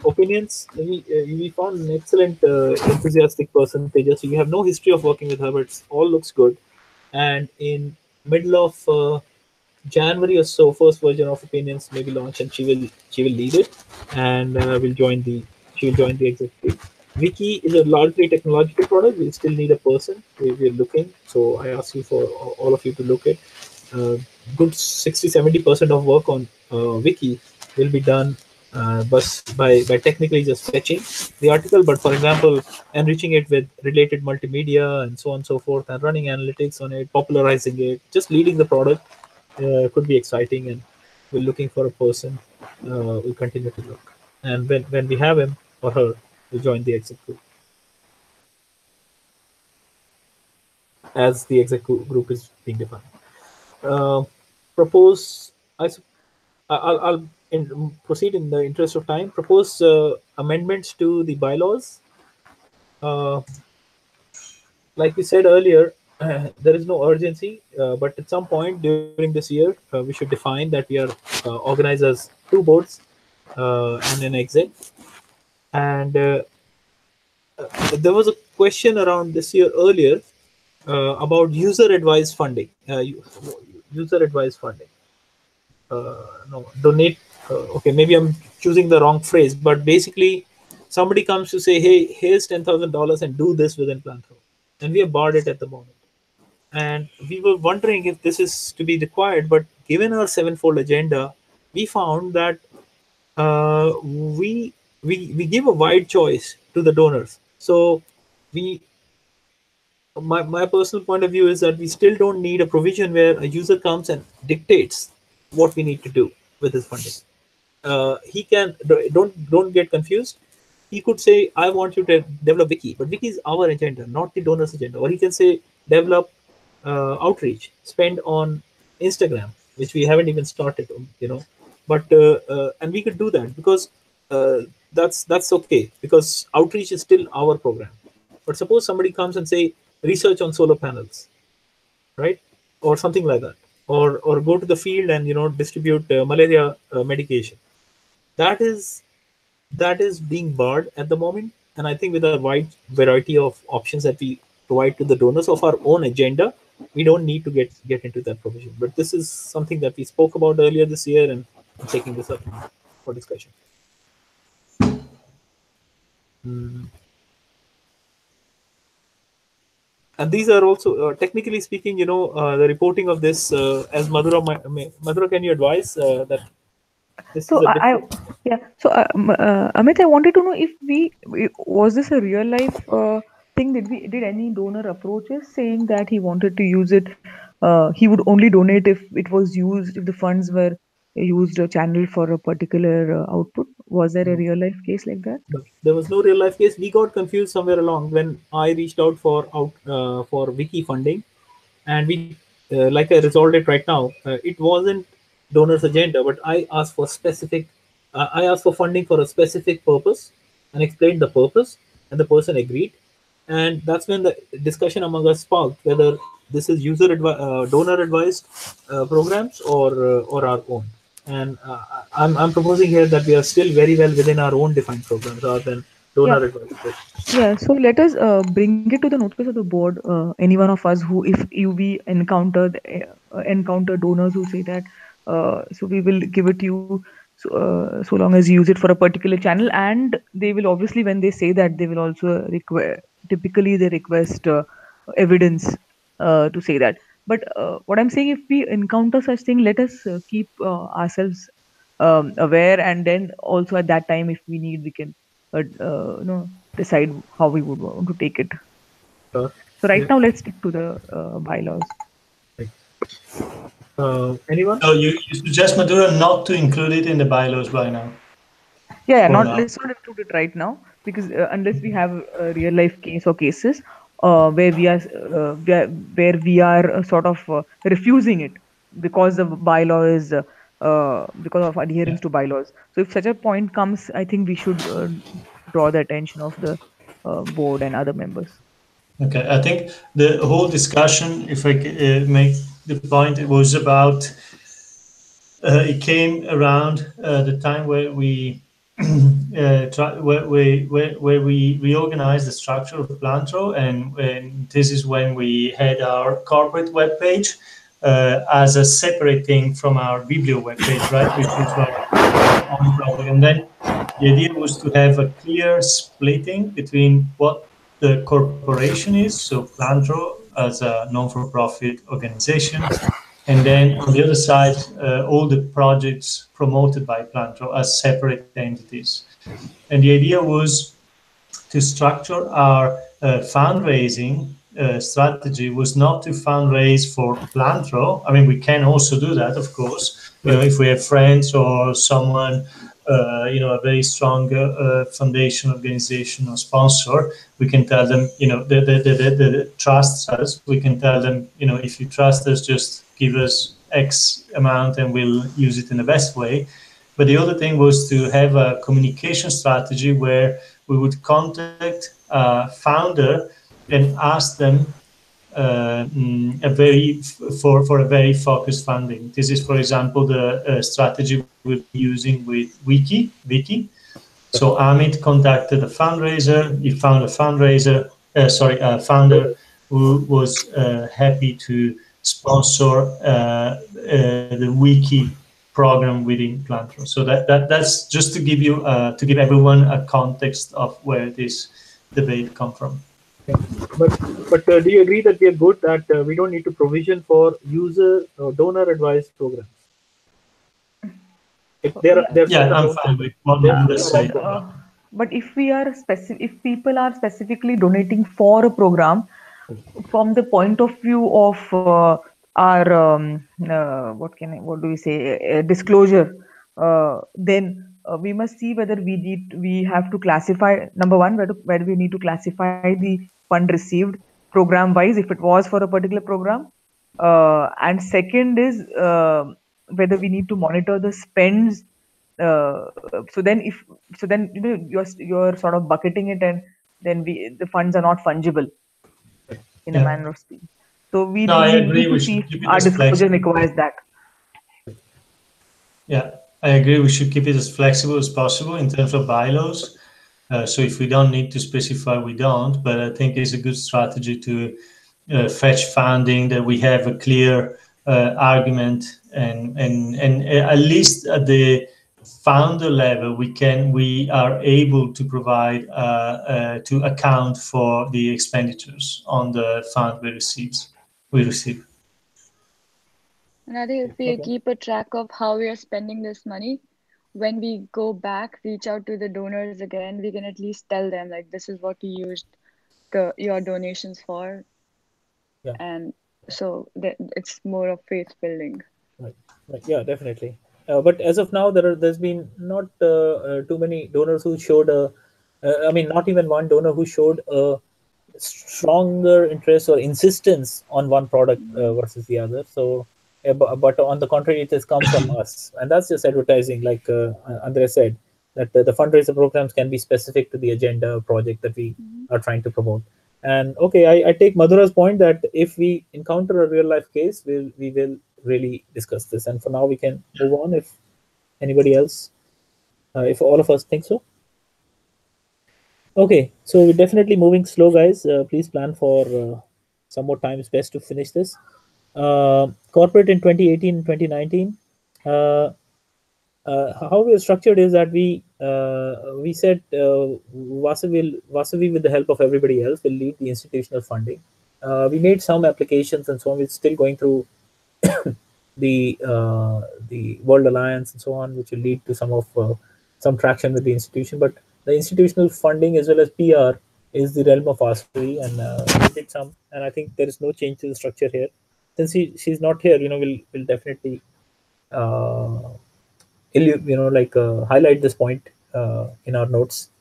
Opinions, we found an excellent enthusiastic person, Tejas. You have no history of working with her, but it all looks good. And in middle of January or so, first version of Opinions may be launched, and she will lead it, and will join the she will join the executive. Wiki is a largely technological product. We still need a person. We're looking. So I ask you for all of you to look at. Good 60-70% of work on Wiki will be done by technically just fetching the article, but for example, enriching it with related multimedia and so on and so forth, and running analytics on it, popularizing it, just leading the product could be exciting. And we're looking for a person. We'll continue to look, and when we have him or her, we'll join the exec group as the exec group is being defined. Uh, propose. I'll proceed in the interest of time. Propose amendments to the bylaws. Uh, like we said earlier, there is no urgency, but at some point during this year, we should define that we are organized as two boards and an exec. And there was a question around this year earlier about user advised funding. User advised funding. No, donate. Okay, maybe I'm choosing the wrong phrase, but basically, somebody comes to say, "Hey, here's $10,000 and do this within planthro," and we have barred it at the moment. And we were wondering if this is to be required, but given our sevenfold agenda, we found that we give a wide choice to the donors. So we my personal point of view is that we still don't need a provision where a user comes and dictates what we need to do with his funding. He can don't get confused. He could say, "I want you to develop Wiki," but Wiki is our agenda, not the donor's agenda. Or he can say, "Develop outreach, spend on Instagram," which we haven't even started, But and we could do that because that's okay because outreach is still our program. But suppose somebody comes and say, "Research on solar panels," right, or something like that, or go to the field and distribute malaria medication. That is being barred at the moment, and I think with a wide variety of options that we provide to the donors of our own agenda, we don't need to get into that provision. But this is something that we spoke about earlier this year, and I'm taking this up for discussion. Mm. And these are also technically speaking, the reporting of this, as Madhura, can you advise that this is So a different? yeah. So Amit, I wanted to know if was this a real life thing? Did any donor approaches saying that he wanted to use it? He would only donate if it was used, if the funds were used or channeled for a particular output. Was there a real life case like that? No, there was no real life case. We got confused somewhere along when I reached out for wiki funding, and we like I resolved it right now. It wasn't donors agenda, but I asked for specific. I asked for funding for a specific purpose and explained the purpose, and the person agreed. And that's when the discussion among us sparked whether this is donor advised programs or our own. And I'm proposing here that we are still very well within our own defined programs rather than Yeah. donor advised programs. Yeah, so let us bring it to the notice of the board. Any one of us who, if you we encounter donors who say that, so we will give it to you, so long as you use it for a particular channel, and they will obviously, when they say that, they will also request. Typically, they request evidence to say that. But what I'm saying, if we encounter such thing, let us keep ourselves aware, and then also at that time, if we need, we can decide how we would want to take it. So right Yeah. now, let's stick to the bylaws. Anyone? So you suggest, Madhura, not to include it in the bylaws by now? Yeah, For not now. let's not include it right now because unless we have a real life case or cases where we are sort of refusing it because the bylaw is because of Yeah. adherence to bylaws. So if such a point comes, I think we should draw the attention of the board and other members. Okay, I think the whole discussion, if I make the point, it was about, it came around the time where we where we reorganized the structure of Plantro, and this is when we had our corporate webpage as a separate thing from our Biblio webpage, right, which is our own product. And then the idea was to have a clear splitting between what the corporation is, so Plantro as a non-for-profit organization, and then on the other side, all the projects promoted by planthro as separate entities. And the idea was to structure our fundraising strategy was not to fundraise for planthro. I mean, we can also do that, of course. You know, if we have friends or someone, a very strong foundation, organization, or sponsor, we can tell them, the trusts us. We can tell them, if you trust us, just give us X amount and we'll use it in the best way. But the other thing was to have a communication strategy where we would contact a founder and ask them for a very focused funding. This is, for example, the strategy we'll be using with Wiki. So Amit contacted a fundraiser. He found a founder who was happy to sponsor the Wiki program within planthro. So that's just to give you to give everyone a context of where this debate come from. But do you agree that we are good that we don't need to provision for user or donor advised programs? If there are Yeah, I'm fine with what Andres said. But if we are if people are specifically donating for a program, from the point of view of our what do we say disclosure, then we must see whether we have to classify, number one, where we need to classify the fund received program wise if it was for a particular program, and second is whether we need to monitor the spends. So then you're sort of bucketing it, and then the funds are not fungible in a Yeah. manner of speech. So we No, I agree. need to We see should if keep it our as disclosure flexible. requires that. Yeah, I agree. We should keep it as flexible as possible in terms of bylaws. So if we don't need to specify, we don't. But I think it's a good strategy to fetch funding, that we have a clear argument, and at least at the founder level, we are able to provide to account for the expenditures on the fund we receive. And I think if we keep a track of how we are spending this money, when we go back, reach out to the donors again, we can at least tell them like this is what we used your donations for. Yeah. And so that it's more of faith building. Right. Yeah, definitely. But as of now, there's been not too many donors who showed I mean, not even one donor who showed a stronger interest or insistence on one product versus the other. So, but on the contrary, it has come from us, and that's just advertising, like Andre said, that the fundraiser programs can be specific to the agenda or project that we are trying to promote. And okay, I take Madhura's point that if we encounter a real life case, we will really discuss this. And for now, we can move on. If anybody else, if all of us think so. Okay, so we're definitely moving slow, guys. Please plan for some more time. It's best to finish this. Corporate in 2018 and 2019. How we are structured is that we said Vasavi with the help of everybody else will lead the institutional funding. We made some applications and so on. We're still going through the World Alliance and so on, which will lead to some traction with the institution. But the institutional funding as well as PR is the realm of Vasavi, and we did some. And I think there is no change to the structure here. Since she's not here, we'll definitely highlight this point in our notes,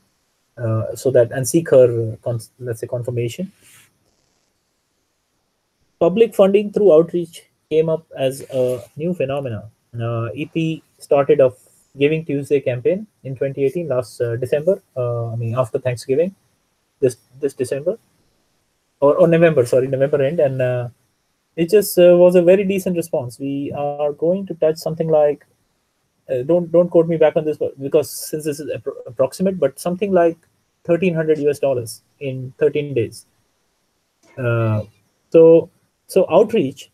so that and seek her let's say confirmation. Public funding through outreach came up as a new phenomena. EP started a Giving Tuesday campaign in 2018, last December. I mean, after Thanksgiving, this December or November, sorry, November end, and it just was a very decent response. We are going to touch something like don't quote me back on this, because since this is approximate, but something like $1,300 in 13 days. Uh, so outreach,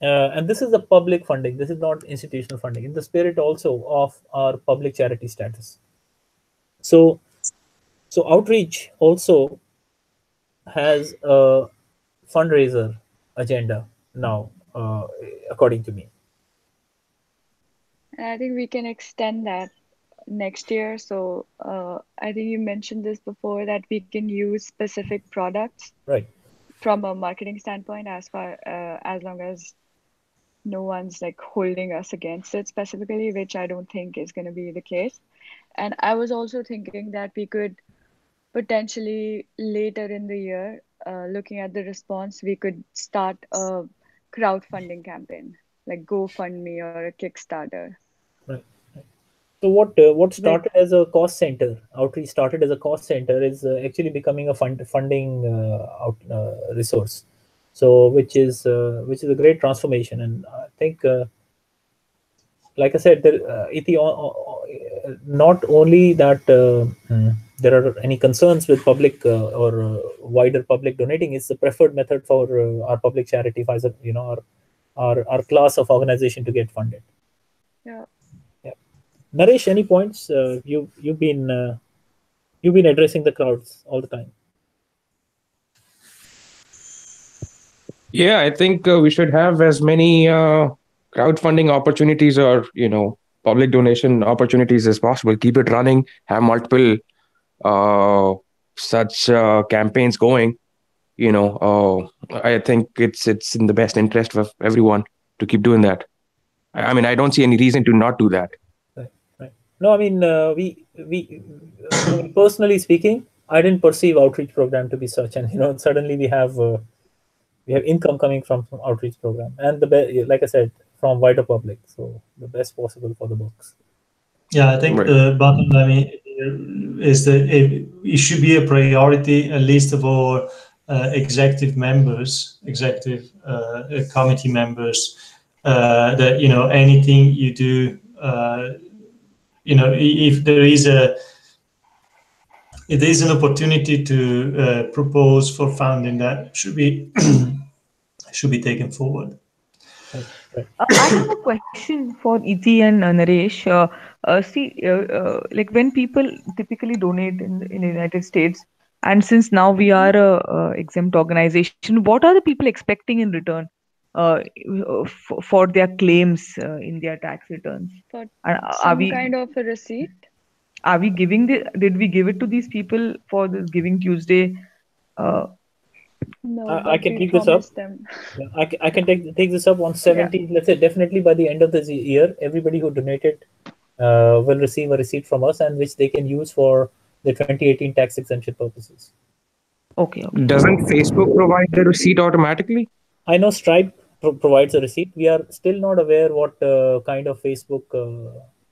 and this is the public funding. This is not institutional funding in the spirit also of our public charity status. So outreach also has a fundraiser agenda now. uh, according to me. And I think we can extend that next year. So I think you mentioned this before that we can use specific products Right. from a marketing standpoint as long as no one's like holding us against it specifically, which I don't think is going to be the case. And I was also thinking that we could potentially later in the year, looking at the response, we could start a crowdfunding campaign like GoFundMe or a Kickstarter. Right. So what With started as a cost center, outreach started as a cost center, is actually becoming a funding resource. So which is a great transformation, and I think, like I said, not only that there are any concerns with public or wider public donating, is the preferred method for our public charity, our class of organization to get funded. yeah, Yeah. Naresh, any points? You've been addressing the crowds all the time. Yeah, I think we should have as many crowdfunding opportunities or public donation opportunities as possible. Keep it running. Have multiple uh, such campaigns going. I think it's in the best interest of everyone to keep doing that. I mean, I don't see any reason to not do that. Right, right. No, I mean, I mean, personally speaking, I didn't perceive outreach program to be such, and suddenly we have income coming from outreach program, and like I said, from wider public. So the best possible for the books. Yeah, I think Right. the bottom line is that it should be a priority, at least for executive members, executive committee members, that anything you do, if there is an opportunity to propose for funding, that should be should be taken forward. Right, right. I have a question for Iti and Naresh. Like when people typically donate in the United States, and since now we are a exempt organization, what are the people expecting in return for their claims in their tax returns? for And some kind of a receipt. are we giving did we give it to these people for this Giving Tuesday? Uh, No, I but can we take this up. promised them. Yeah, I can take this up on yeah. 17. Let's say definitely by the end of this year, everybody who donated will receive a receipt from us, and which they can use for the 2018 tax exemption purposes. Okay. Okay. Doesn't Facebook provide the receipt automatically? I know Stripe provides a receipt. We are still not aware what kind of Facebook,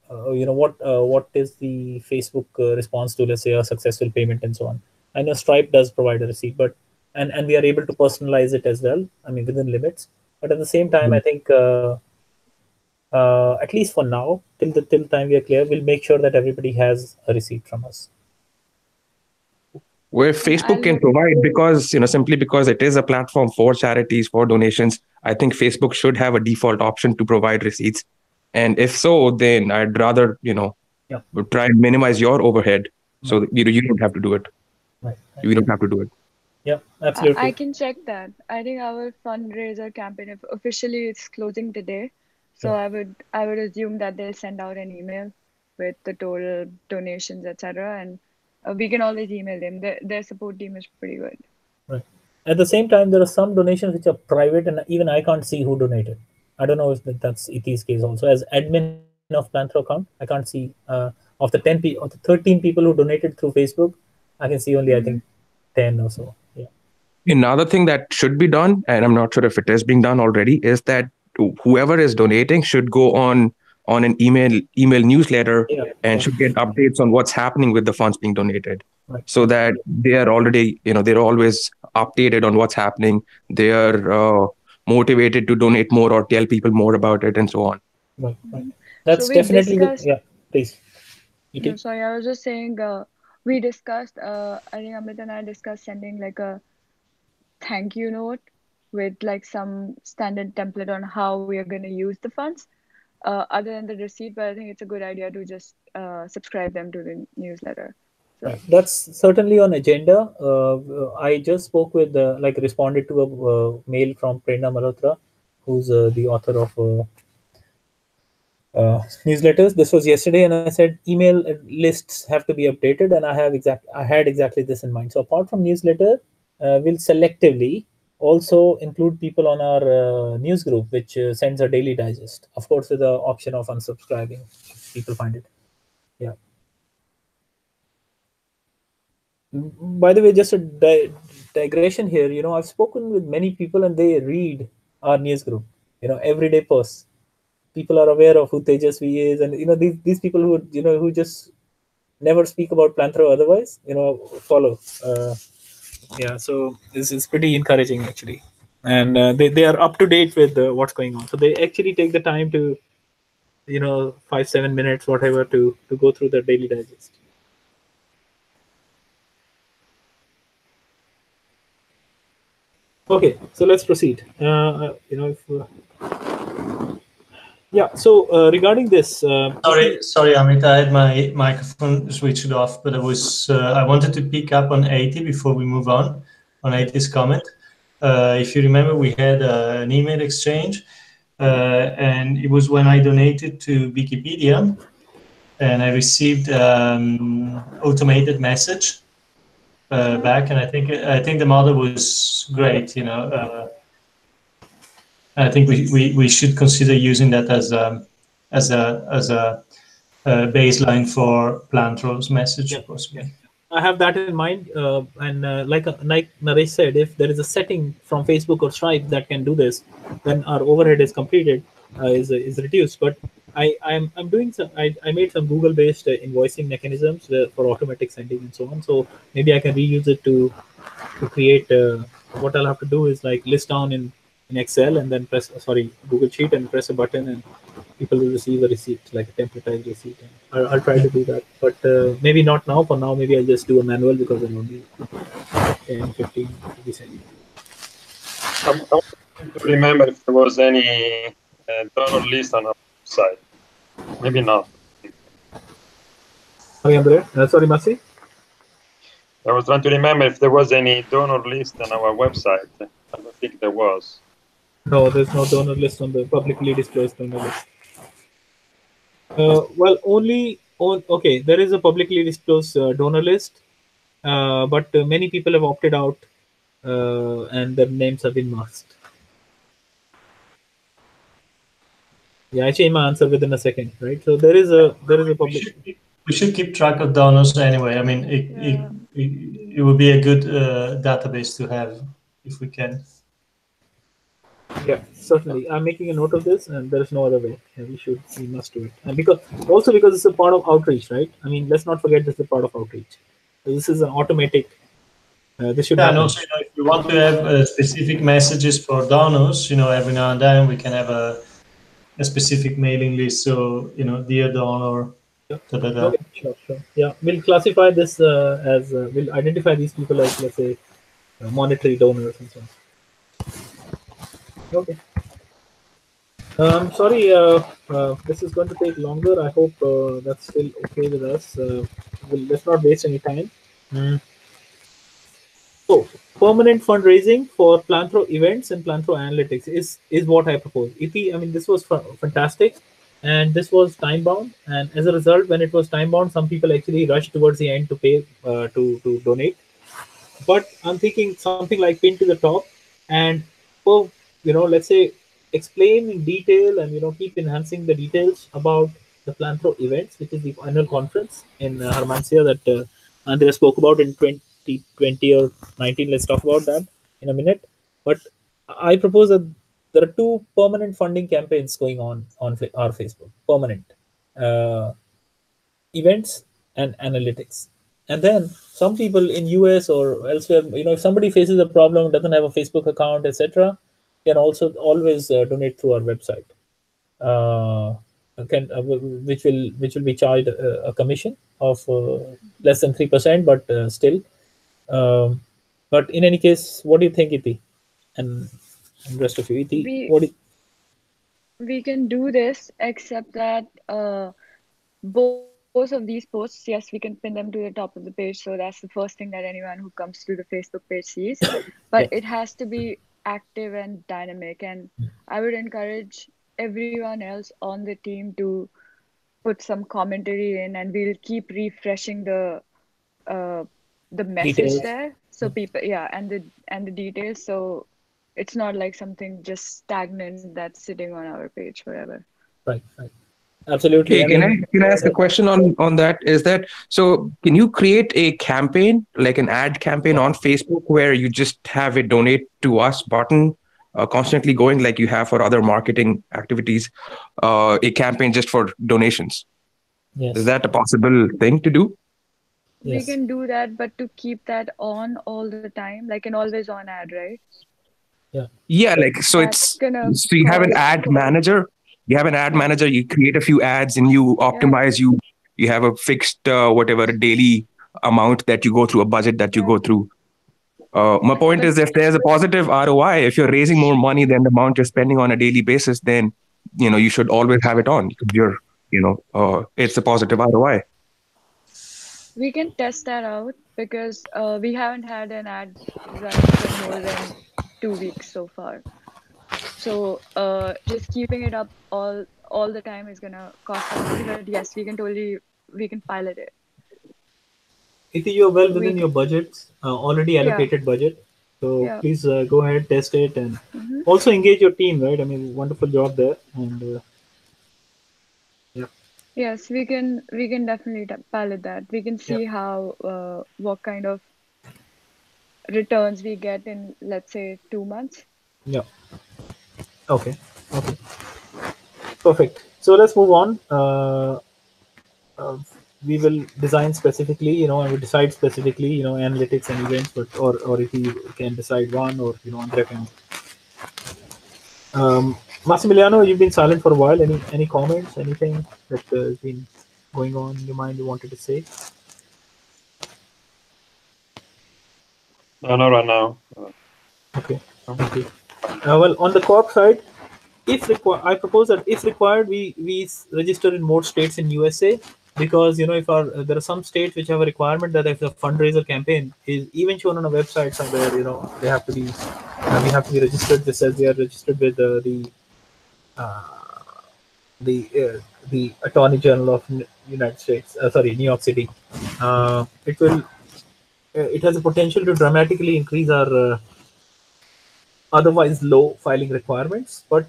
what is the Facebook response to, let's say, a successful payment and so on. I know Stripe does provide a receipt, but and we are able to personalize it as well. I mean, within limits. But at the same time, I think at least for now, till time we are clear, we'll make sure that everybody has a receipt from us. Where Yeah, I'll Facebook can look. provide, because simply because it is a platform for charities, for donations, I think Facebook should have a default option to provide receipts. And if so, then I'd rather Yeah. try and minimize your overhead, so Right. that you don't have to do it. Right. Right. You don't have to do it. Yeah. I Absolutely. can check that. I think our fundraiser campaign, if officially it's closing today, so Yeah. I would assume that they'll send out an email with the total donations, etc. And we can always email them. Their support team is pretty good. Right. At the same time, there are some donations which are private, and even I can't see who donated. I don't know if that's ET's case also. As admin of Planthro account, I can't see of the of the 13 people who donated through Facebook. I can see only, I Mm-hmm. think, 10 or so. Yeah. Another thing that should be done, and I'm not sure if it is being done already, is that whoever is donating should go on an email newsletter Yeah. and Yeah. should get updates on what's happening with the funds being donated, Right. so that they are already they're always updated on what's happening. They are motivated to donate more or tell people more about it and so on. Right. Right. So That's we definitely discussed. yeah. Please. No, ET. sorry, I was just saying. We discussed. I think Amit and I discussed sending like a thank you note with like some standard template on how we are going to use the funds, other than the receipt. But I think it's a good idea to just subscribe them to the newsletter. So Right. That's certainly on agenda. I just spoke with, responded to a mail from Prerna Malhotra, who's the author of newsletters. This was yesterday, and I said email lists have to be updated, and I had exactly this in mind. So apart from newsletter, we'll selectively also include people on our news group, which sends a daily digest. Of course, with the option of unsubscribing, if people find it. Yeah. By the way, just a digression here. I've spoken with many people, and they read our news group. Everyday posts. People are aware of who Tejasvi is, and these people who just never speak about planthro otherwise, follow. Yeah, so this is pretty encouraging actually, and they are up to date with what's going on. So they actually take the time to 5-7 minutes whatever to go through the daily digest. Okay, so let's proceed. Yeah, so regarding this, sorry, Amit, I had my microphone switched off, but I wanted to pick up on 80 before we move on 80's comment. If you remember, we had an email exchange, and it was when I donated to Wikipedia, and I received automated message back, and I think the model was great. I think we should consider using that as a baseline for Plantro's message, possibly. Yeah. I have that in mind, and like Naresh said, if there is a setting from Facebook or Stripe that can do this, then our overhead is completed, is reduced. But I'm doing some. I made some Google based invoicing mechanisms for automatic sending and so on. So maybe I can reuse it to create. What I'll have to do is like list down in Excel and then press Google Sheet and press a button, and people will receive a receipt, like a templatized receipt. And I'll try to do that, but maybe not now. For now, maybe I'll just do a manual because it'll only 10, 15, 20 seconds. I to remember if there was any donor list on our website. Maybe not. Sorry, Andre. Sorry, Masi. I was trying to remember if there was any donor list on our website. I don't think there was. No, there's no donor list on the publicly disclosed donor list. Well, only on okay, there is a publicly disclosed donor list, but many people have opted out, and their names have been masked. Yeah, I changed my answer within a second, right? So there is a public. We should keep track of donors anyway. I mean, it would be a good database to have if we can. Yeah, certainly. I'm making a note of this, and there is no other way. Yeah, we must do it, and because it's a part of outreach, right? I mean, let's not forget this is a part of outreach. So this is an automatic. This should happen. And also, if you want to have specific messages for donors, every now and then we can have a specific mailing list. So, dear donor. Yeah. Okay, sure. Yeah, we'll classify this as we'll identify these people as, let's say, monetary donors and so on. Okay. Sorry, this is going to take longer. I hope that's still okay with us. Let's not waste any time. So, permanent fundraising for Planthro events and Planthro analytics is what I propose. I mean, this was fantastic, and this was time bound. And as a result, when it was time bound, some people actually rushed towards the end to pay to donate. But I'm thinking something like pin to the top, and let's say explain in detail, and keep enhancing the details about the Planthro events, which is the annual conference in Hermansia that Andrea spoke about in 2020 or 19. Let's talk about that in a minute. But I propose that there are two permanent funding campaigns going on our Facebook. Permanent events and analytics. And then some people in US or elsewhere, if somebody faces a problem, doesn't have a Facebook account, etc., can also always donate through our website. Which will be charged a commission of less than 3%, but still. But in any case, what do you think, Iti, and rest of you? Iti, we can do this, except that both of these posts, yes, we can pin them to the top of the page, so that's the first thing that anyone who comes to the Facebook page sees. But Yeah. it has to be active and dynamic, and I would encourage everyone else on the team to put some commentary in, and we'll keep refreshing uh the message Details. there, so people, yeah, and the details, so it's not like something just stagnant that's sitting on our page forever. Right, right. Absolutely. Hey, I mean, can I ask a question on that? Is that so? Can you create a campaign, like an ad campaign on Facebook, where you just have a donate to us button constantly going, like you have for other marketing activities? A campaign just for donations. Is yes, that a possible thing to do? We yes, can do that, but to keep that on all the time, like an always on ad, right? yeah, Yeah, like That's gonna so you have an cost. ad manager. You have an ad Yeah, manager. You create a few ads and you yeah, optimize. You have a fixed whatever daily amount that you go through, a budget that you yeah. go through. My point But is, if there's a positive ROI, if you're raising more money than the amount you're spending on a daily basis, then you should always have it on because it's a positive ROI. we can test that out because we haven't had an ad running for more than 2 weeks so far. So just keeping it up all the time is gonna cost some money. But yes, we can pilot it. if you're well We within can, your budgets, already yeah, allocated budget, so yeah. please go ahead, test it, and Hmm. also engage your team. Right? I mean, wonderful job there, and yeah, Yes, we can definitely pilot that. We can yeah, see how what kind of returns we get in, let's say, 2 months. yeah. Okay, okay, perfect. So let's move on. Uh, we will design specifically, and we decide specifically, analytics and events, but or if we can decide one, or Andrea can. Massimiliano, you've been silent for a while. Any comments? Anything that has been going on in your mind you wanted to say? No, not right now. Okay, okay. Well, on the corp side, if required, I propose that if required, we register in more states in USA, because if there are some states which have a requirement that if the fundraiser campaign is even shown on a website somewhere, they have to be we have to be registered. This says we are registered with the the Attorney General of United States. Sorry, New York City. It will. It has a potential to dramatically increase our otherwise low filing requirements. But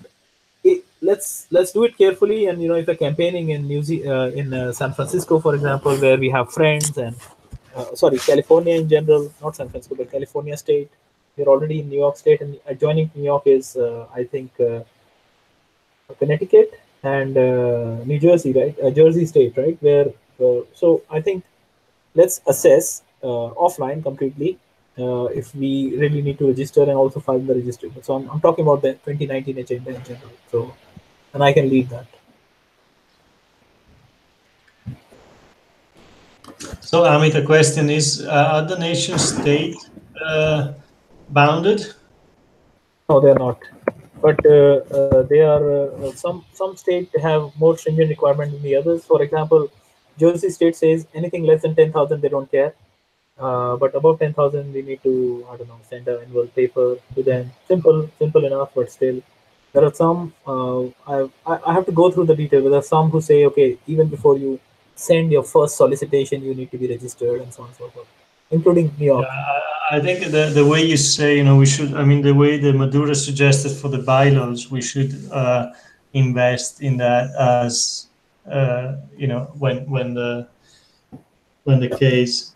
let's do it carefully. And if you're campaigning in San Francisco, for example, where we have friends, and sorry, California in general, not San Francisco, but California State. We're already in New York State, and adjoining New York is, I think, Connecticut and New Jersey, right? Jersey State, right? Where so I think let's assess offline completely if we really need to register and also file the registration. So I'm talking about the 2019 agenda in general. So, and I can lead that. So, Amit, the question is, are the nation state bounded? No, they're not. But they are some states have more stringent requirement than the others. For example, Jersey State says anything less than 10,000 they don't care. But above 10,000, we need to, I don't know, send an annual paper to them. Simple enough, but still, there are some. I have to go through the detail. There are some who say, okay, even before you send your first solicitation, you need to be registered, and so on and so forth, including New Yeah, York. I think the way you say, we should, I mean, the way the Madura suggested for the bylaws, we should invest in that as, when the case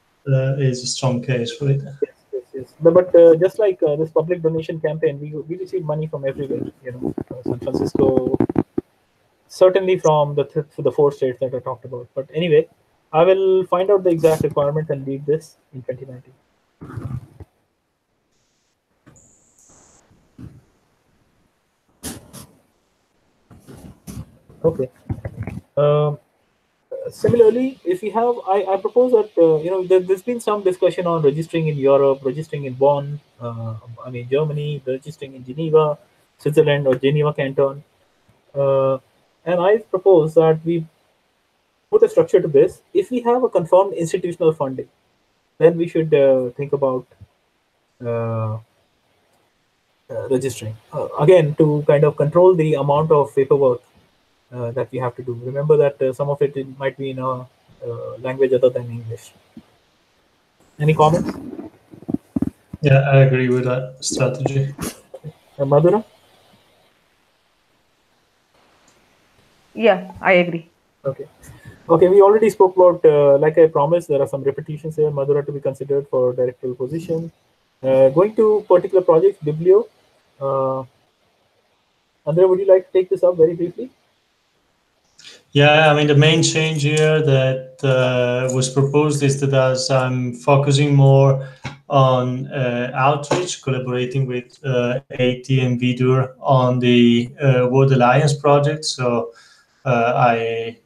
is a strong case, right? Yes, yes, yes. But just like this public donation campaign, we receive money from everywhere. San Francisco, certainly from the four states that I talked about. But anyway, I will find out the exact requirements and lead this in 2019. Okay. Um, Similarly, if we have, I propose that there's been some discussion on registering in Europe, registering in Bonn, I mean Germany, registering in Geneva, Switzerland, or Geneva Canton. Uh, and I propose that we put a structure to this. If we have a confirmed institutional funding, then we should think about uh, registering. Again, to kind of control the amount of paperwork that we have to do. Remember that some of it might be in a language other than English. Any comments? Yeah, I agree with that strategy. Madhura? Yeah, I agree. Okay. Okay, we already spoke about, like I promised, there are some repetitions here. Madhura to be considered for directorial position. Going to particular projects, Biblio. Andre, would you like to take this up very briefly? Yeah, I mean, the main change here that was proposed is that as I'm focusing more on outreach, collaborating with AT and Vidur on the World Alliance project. So I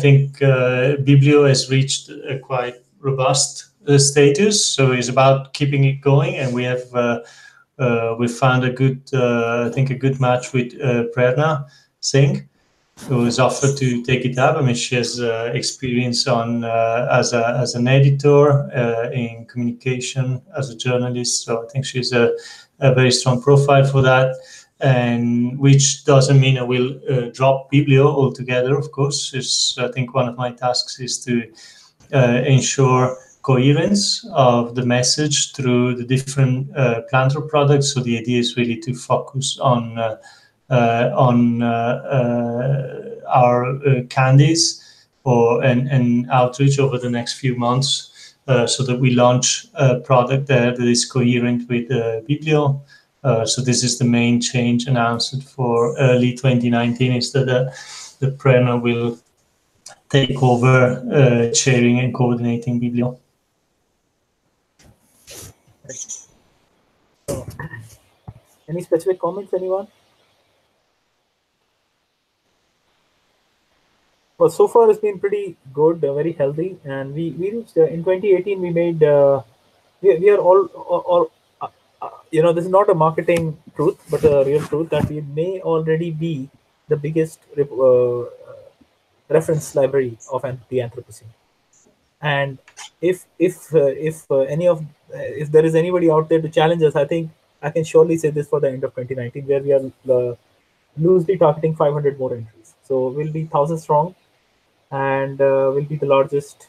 think Biblio has reached a quite robust status. So it's about keeping it going, and we found a good, I think, a good match with Prerna Singh, who is offered to take it up. I mean, she has experience on as an editor in communication, as a journalist. So I think she's a very strong profile for that. And which doesn't mean I will drop Biblio altogether. Of course, I think one of my tasks is to ensure coherence of the message through the different planthro products. So the idea is really to focus on our candies and outreach over the next few months, so that we launch a product that is coherent with Biblio. So this is the main change announced for early 2019, is that the Prerna will take over chairing and coordinating Biblio. Any specific comments, anyone? Well, so far it's been pretty good, very healthy, and we reached in 2018. We made we are all this is not a marketing truth, but a real truth that we may already be the biggest reference library of the Anthropocene. And if there is anybody out there to challenge us, I think I can surely say this for the end of 2019, where we are loosely targeting 500 more entries. So we'll be 1,000 strong, and will be the largest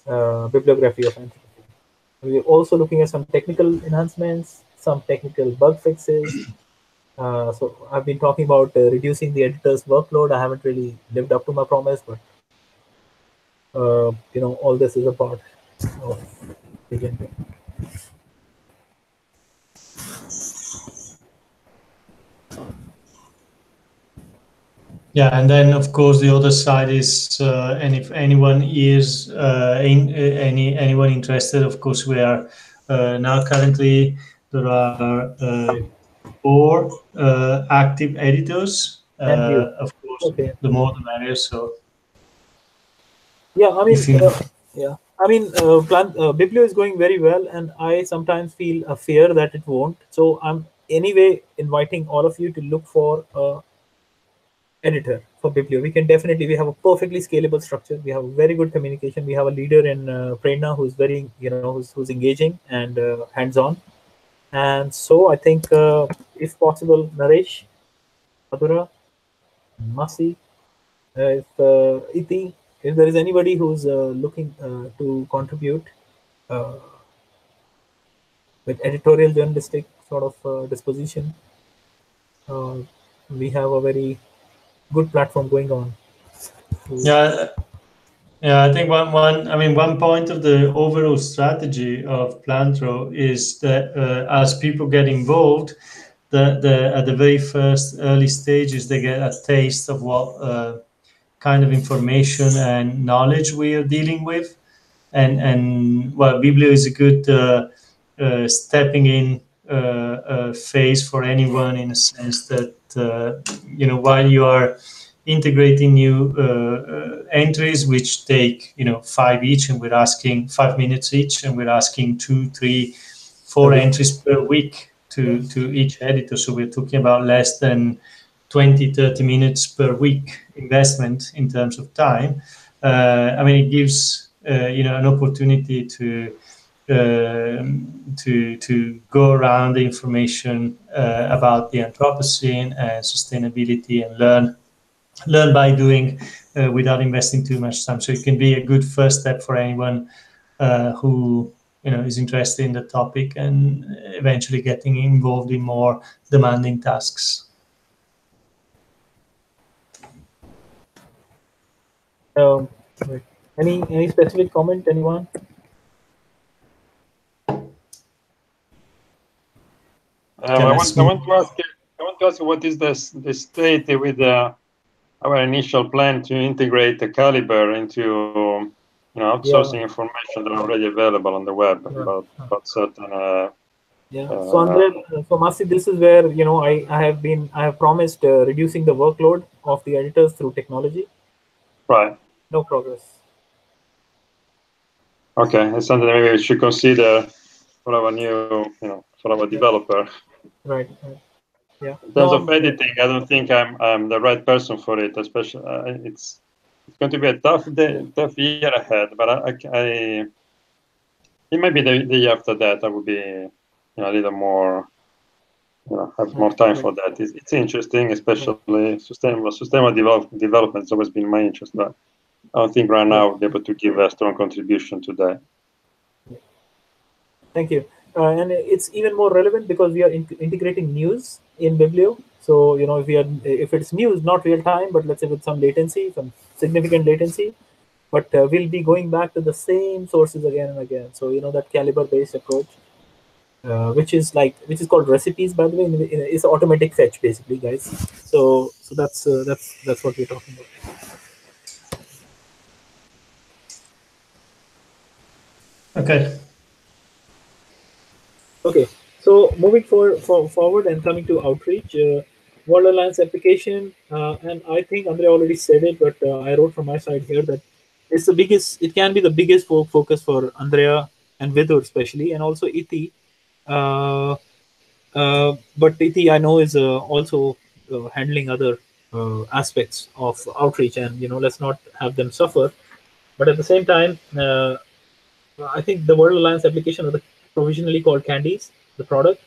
bibliography of Anthropocene. We're also looking at some technical enhancements, some technical bug fixes. So I've been talking about reducing the editor's workload. I haven't really lived up to my promise, but all this is a part of beginning. Yeah, and then of course the other side is, and if anyone is anyone interested, of course we are now currently there are 4 active editors. And you, Of course, okay. the more the merrier. So yeah, I mean, Biblio is going very well, and I sometimes feel a fear that it won't. So I'm anyway inviting all of you to look for a editor for Biblio. We have a perfectly scalable structure. We have a very good communication. We have a leader in Prerna who's very, who's engaging and hands-on. And so I think, if possible, Naresh, Madhura, Masi, Iti, if there is anybody who's looking to contribute with editorial journalistic sort of disposition, we have a very good platform going on. yeah, I think one point of the overall strategy of Planthro is that as people get involved, at the very first early stages, they get a taste of what kind of information and knowledge we are dealing with, and well, Biblio is a good stepping in phase for anyone, in a sense that while you are integrating new entries which take 5 each, and we're asking 5 minutes each, and we're asking 2, 3, 4 entries per week to each editor. So we're talking about less than 20-30 minutes per week investment in terms of time. It gives an opportunity to to go around the information about the Anthropocene and sustainability and learn by doing without investing too much time. So it can be a good first step for anyone who is interested in the topic and eventually getting involved in more demanding tasks. Right. Any specific comment, anyone? I want to ask you what is the state with our initial plan to integrate the caliber into outsourcing information that are already available on the web about certain. So Andre, so Masi, this is where I have promised reducing the workload of the editors through technology. Right. No progress. Okay, it's something that maybe we should consider for our new, for our developer. Right. Yeah. In terms of editing, I don't think I'm the right person for it. Especially, it's going to be a tough year ahead. But it might be the year after that. I would be, a little more, have more time for that. It's interesting, especially sustainable development has always been my interest. But I don't think right now we'll be able to give a strong contribution to that. Thank you. And it's even more relevant because we are integrating news in Biblio. So if it's news, not real time, but let's say with some latency, some significant latency, but we'll be going back to the same sources again and again. So that caliber-based approach, which is called recipes, by the way, it's automatic fetch basically, guys. So that's what we're talking about. Okay, so moving forward and coming to outreach, World Alliance application, and I think Andre already said it, but I wrote from my side here that it's the biggest. It can be the biggest focus for Andrea and Vidur especially, and also Iti. But Iti, I know, is also handling other aspects of outreach, and let's not have them suffer. But at the same time, I think the World Alliance application, or the provisionally called Candies, the product.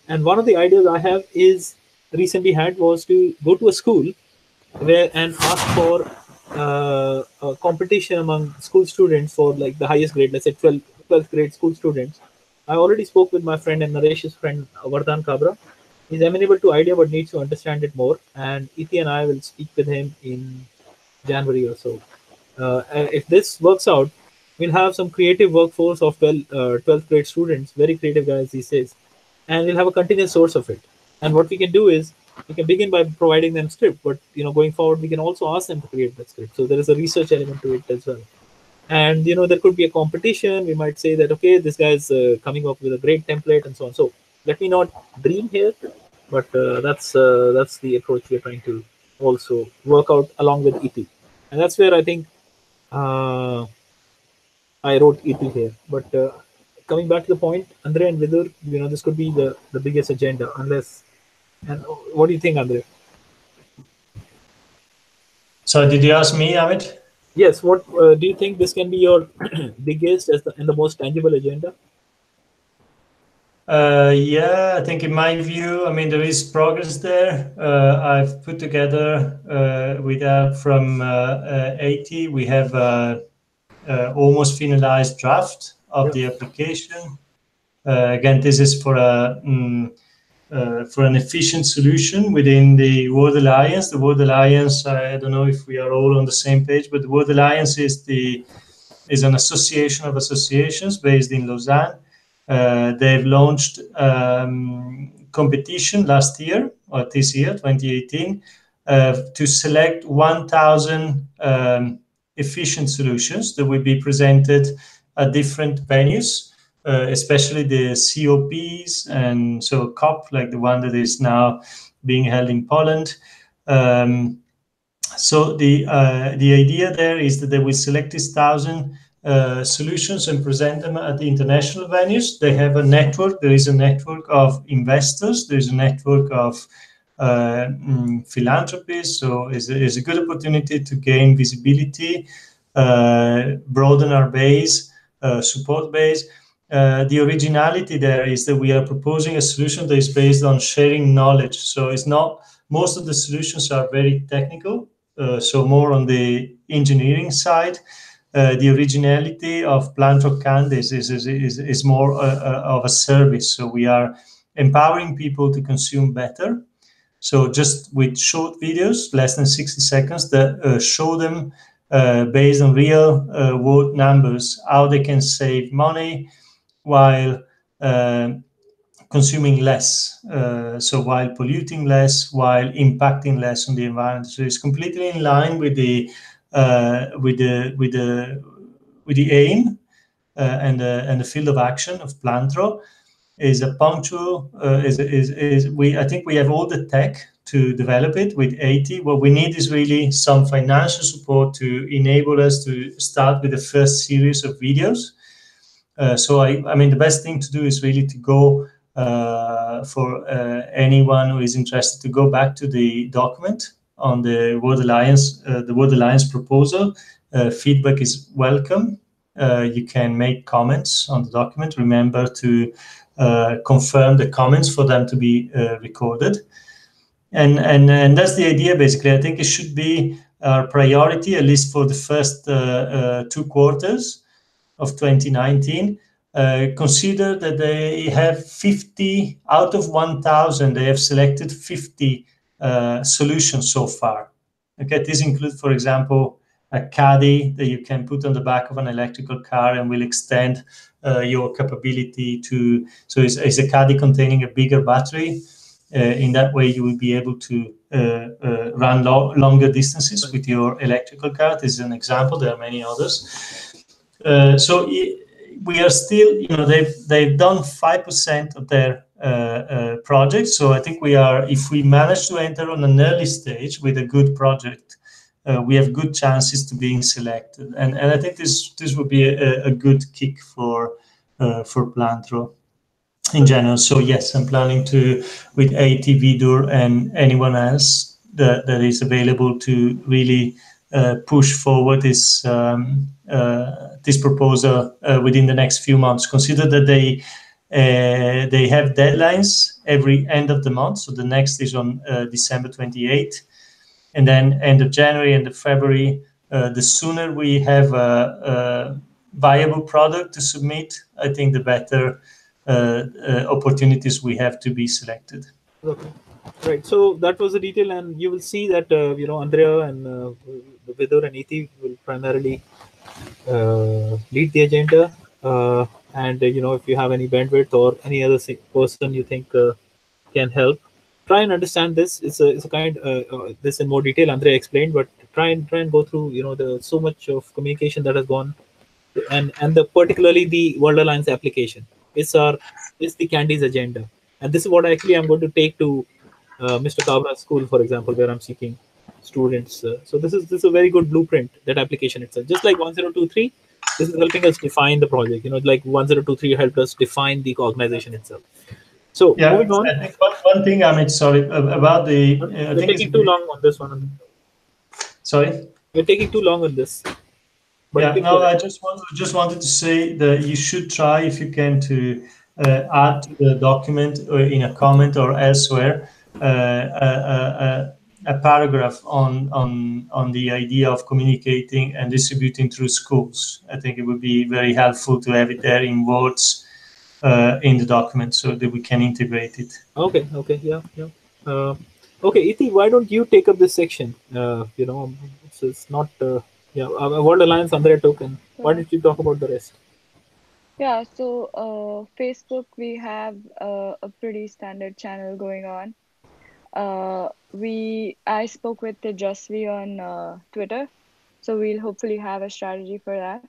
And one of the ideas I have is recently had was to go to a school and ask for a competition among school students for like the highest grade, let's say 12th grade school students. I already spoke with my friend and Naresh's friend Vardhan Kabra. He's amenable to idea but needs to understand it more. And Iti and I will speak with him in January or so. And if this works out, we'll have some creative workforce of 12th grade students, very creative guys these days, and we'll have a continuous source of it. And what we can do is we can begin by providing them script, but going forward we can also ask them to create that script. So there is a research element to it as well. And there could be a competition. We might say that okay, this guy is coming up with a great template and so on. So let me not dream here, but that's the approach we're trying to also work out along with EP, and that's where I think I wrote EP here. But coming back to the point, Andre and Vidur, this could be the biggest agenda, unless. And what do you think, Andre? So, did you ask me, Amit? Yes. What do you think this can be your biggest and the most tangible agenda? Yeah, I think in my view, I mean, there is progress there. I've put together with help from 80, we have almost finalized draft of the application. Again, this is for an efficient solution within the World Alliance. The World Alliance, I don't know if we are all on the same page, but the World Alliance is an association of associations based in Lausanne. They've launched competition last year, or this year, 2018, to select 1,000 efficient solutions that will be presented at different venues, especially the COPs and so COP, like the one that is now being held in Poland. So the idea there is that they will select these 1,000 solutions and present them at the international venues. They have a network. There is a network of investors. There is a network of philanthropists. So it's a good opportunity to gain visibility, broaden our base, support base. The originality there is that we are proposing a solution that is based on sharing knowledge. So it's not, most of the solutions are very technical, so more on the engineering side. The originality of planthro Candice is more of a service. So we are empowering people to consume better. So just with short videos, less than 60 seconds, that show them based on real world numbers how they can save money while consuming less, so while polluting less, while impacting less on the environment. So it's completely in line with the aim and the field of action of Planthro. Is a punctual is we I think we have all the tech to develop it with 80. What we need is really some financial support to enable us to start with the first series of videos. So I mean, the best thing to do is really to go for anyone who is interested to go back to the document on the World Alliance proposal. Feedback is welcome. You can make comments on the document. Remember to confirm the comments for them to be recorded. And that's the idea, basically. I think it should be our priority, at least for the first 2 quarters of 2019. Consider that they have 50 out of 1,000. They have selected 50 solutions so far. Okay, this includes, for example, a caddy that you can put on the back of an electrical car and will extend your capability to. So it's a caddy containing a bigger battery. In that way, you will be able to run longer distances with your electrical car. This is an example. There are many others. So we are still, they've done 5% of their projects. So I think we are, if we manage to enter on an early stage with a good project, we have good chances to being selected. And I think this would be a good kick for Planthro in general. So yes, I'm planning to, with AT, Vidur, and anyone else that is available, to really push forward this proposal within the next few months. Consider that they have deadlines every end of the month. So the next is on December 28th, and then end of January, end of February. The sooner we have a viable product to submit, I think the better opportunities we have to be selected. Okay. Right. So that was the detail, and you will see that Andrea and Vidur and Iti will primarily lead the agenda. And if you have any bandwidth or any other person you think can help, try and understand this. It's a kind this in more detail. Andrea explained, but try and go through the so much of communication that has gone, and particularly the World Alliance application. It's the Candy's agenda, and this is what actually I'm going to take to Mr. Kabra's school, for example, where I'm seeking students. So this is a very good blueprint, that application itself. Just like 1023, this is helping us define the project. Like 1023 helped us define the organization itself. So Yeah, moving on. I think one thing, Amit, sorry, about the. I We're think taking too long on this one. Sorry? We're taking too long on this. But Yeah, no, I just wanted to say that you should try, if you can, to add to the document or in a comment or elsewhere a paragraph on the idea of communicating and distributing through schools. I think it would be very helpful to have it there in words in the document so that we can integrate it. Okay, yeah. Okay, Iti, why don't you take up this section? It's not, World Alliance Andre took, and why don't you talk about the rest? Yeah, so Facebook, we have a pretty standard channel going on. I spoke with Tejasvi on Twitter, so we'll hopefully have a strategy for that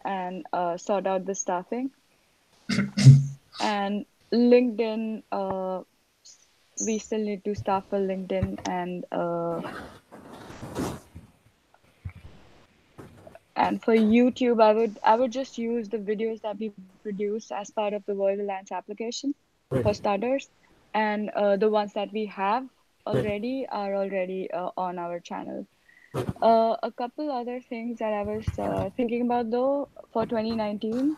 and sort out the staffing. And LinkedIn, we still need to staff for LinkedIn, and for YouTube, I would just use the videos that we produce as part of the World Alliance application for starters, and the ones that we have already are already on our channel. A couple other things that I was thinking about though for 2019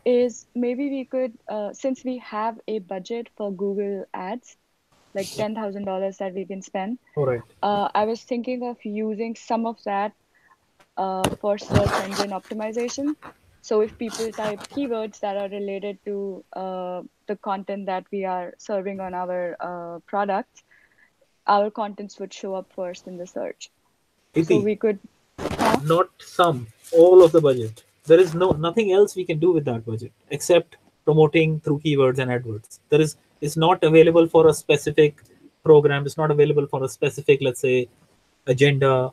is maybe we could, since we have a budget for Google Ads, like $10,000 that we can spend, All right. I was thinking of using some of that for search engine optimization. So if people type keywords that are related to the content that we are serving on our products, our contents would show up first in the search. So Iti, we could, huh? not some, all of the budget. There is nothing else we can do with that budget except promoting through keywords and AdWords. It's not available for a specific program. It's not available for a specific, let's say, agenda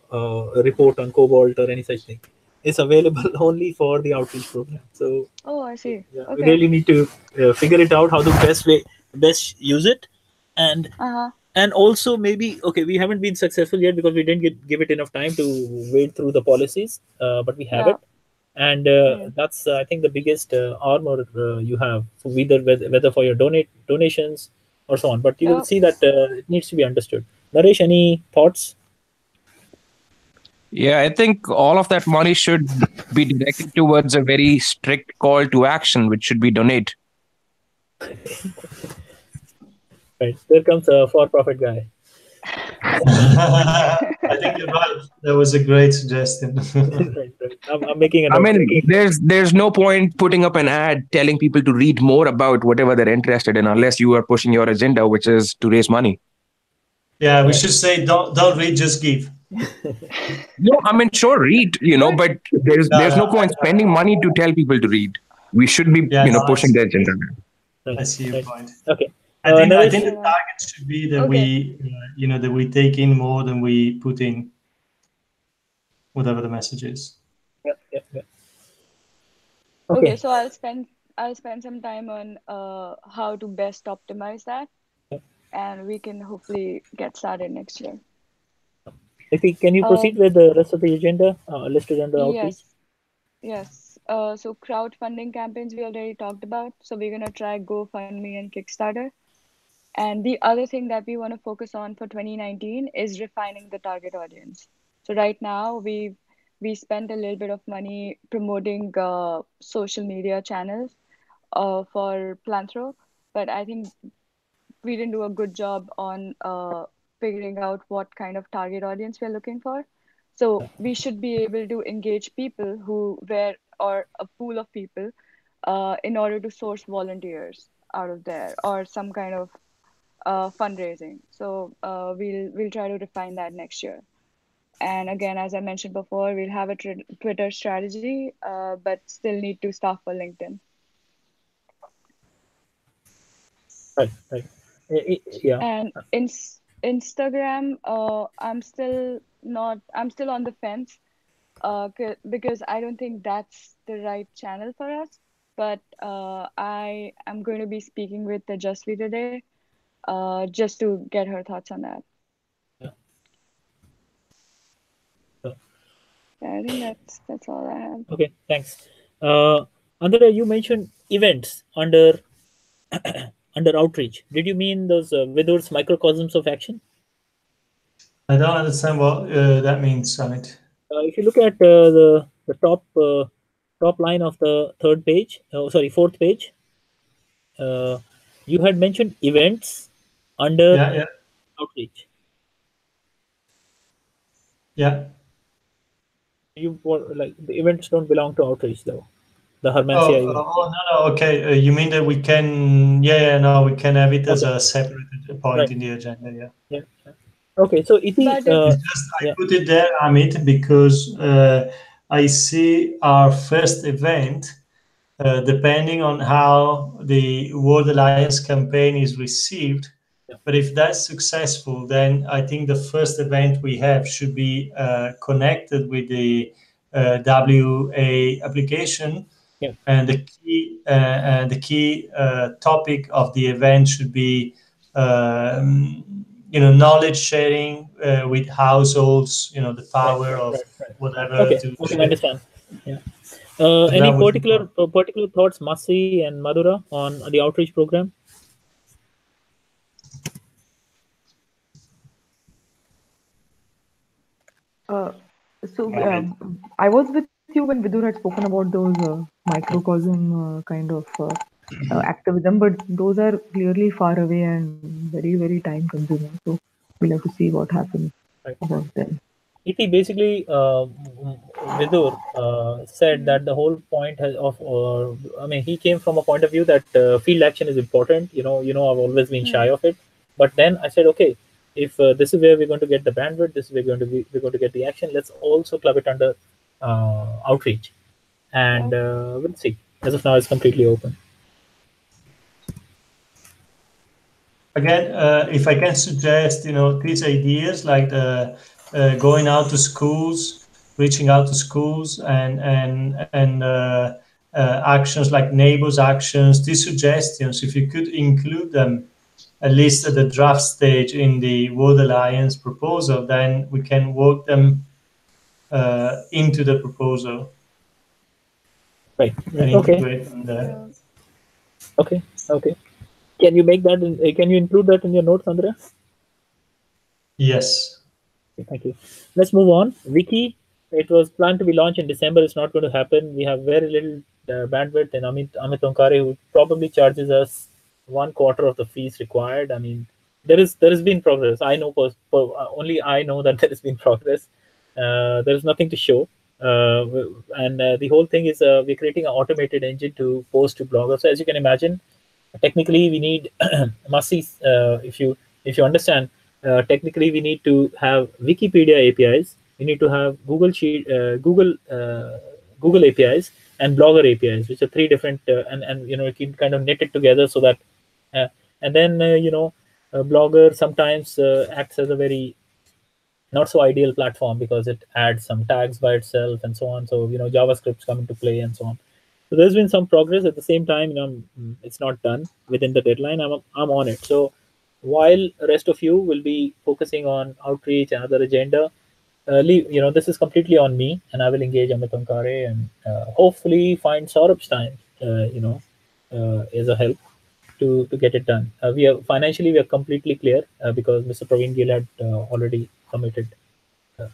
report on Cobalt or any such thing. It's available only for the outreach program. So Oh, I see. yeah, we Okay. really need to figure it out how the best use it, and Uh-huh. and also maybe okay, we haven't been successful yet because we didn't give it enough time to wade through the policies, but we have Yeah. it, and Mm. that's I think the biggest armor you have, so whether for your donations or so on. But you will Yeah. see that it needs to be understood. Naresh, any thoughts? Yeah, I think all of that money should be directed towards a very strict call to action, which should be donate. Right, there comes a for-profit guy. I think you're right. That was a great suggestion. Right, right. I'm making a I note. mean, there's no point putting up an ad telling people to read more about whatever they're interested in unless you are pushing your agenda, which is to raise money. Yeah, we should say don't read, just give. No, I mean, sure, read, But but there's no No, point spending money to tell people to read. We should be, yeah, no, pushing the agenda. I Right, see your right. point. Okay. I think Naresh, the yeah. target should be that Okay. that we take in more than we put in, whatever the message is. yeah, yeah, yeah. Okay, Okay. so I'll spend some time on how to best optimize that, Yeah. and we can hopefully get started next year. Can you proceed Um, with the rest of the agenda listed under outreach? yes, yes. So crowdfunding campaigns we already talked about. So we're gonna try GoFundMe and Kickstarter. And the other thing that we want to focus on for 2019 is refining the target audience. So right now we spent a little bit of money promoting social media channels for planthro, but I think we didn't do a good job on figuring out what kind of target audience we're looking for. So we should be able to engage people who were or a pool of people in order to source volunteers out of there or some kind of fundraising. So we'll try to refine that next year. And again, as I mentioned before, we'll have a Twitter strategy, but still need to staff for LinkedIn. Right, right. Yeah. And in Instagram, I'm still on the fence, because I don't think that's the right channel for us. But I am going to be speaking with Tejasvi today, just to get her thoughts on that. Yeah. So, Yeah, I think that's all I have. okay, thanks. Andre, you mentioned events under under outreach. Did you mean those Vidur's microcosms of action? I don't understand what that means, Amit. If you look at the top line of the third page, sorry, fourth page, uh, you had mentioned events under Yeah, yeah, outreach. yeah. Like the events don't belong to outreach though. The Hermansia Oh, event. no. Okay, you mean that we can? Yeah, no, we can have it as Okay, a separate point right. in the agenda. Yeah. Yeah. Yeah. Okay, so Iti, But if It's just I yeah, put it there, Amit, because I see our first event, depending on how the World Alliance campaign is received. yeah, But if that's successful, then I think the first event we have should be connected with the WA application, yeah, and the key topic of the event should be knowledge sharing with households, the right, power right, of right, right. whatever Okay, to okay, I share. understand. Yeah. So Any that would be particular thoughts, Masi and Madhura, on the outreach program? Uh, so I mean, I was with you when Vidur had spoken about those microcosm kind of activism, but those are clearly far away and very, very time consuming. So we'll have to see what happens Right. about them. EP basically, Vidur said Hmm. that the whole point I mean, he came from a point of view that field action is important. I've always been shy Hmm. of it, but then I said, okay, if this is where we're going to get the bandwidth, this is where we're going to get the action. Let's also club it under outreach, and Yep. we'll see. As of now, it's completely open. Again, if I can suggest, these ideas like the going out to schools, reaching out to schools, and actions like neighbors' actions. These suggestions, if you could include them at least at the draft stage in the World Alliance proposal, then we can work them into the proposal Right. and Okay. integrate them there. Yeah. Okay. Okay. Can you make that? Can you include that in your notes, Andrea? Yes. Okay, thank you. Let's move on. Wiki, it was planned to be launched in December. It's not going to happen. We have very little bandwidth, and Amit Onkare, who probably charges us one quarter of the fees required. I mean, there has been progress. I know only I know that there has been progress. There is nothing to show, and the whole thing is we're creating an automated engine to post to bloggers. So as you can imagine, technically we need must see if you understand, technically we need to have Wikipedia APIs, we need to have Google APIs, and Blogger APIs, which are three different, and you can kind of knit it together so that uh, and then Blogger sometimes acts as a very not so ideal platform because it adds some tags by itself and so on. So JavaScripts come into play and so on. So there's been some progress. At the same time, it's not done within the deadline. I'm on it. So while the rest of you will be focusing on outreach and other agenda, this is completely on me, and I will engage Amit Ankare and hopefully find Saurabh's time, as a help to get it done. We are completely clear because Mr. Praveen Gill had already committed uh,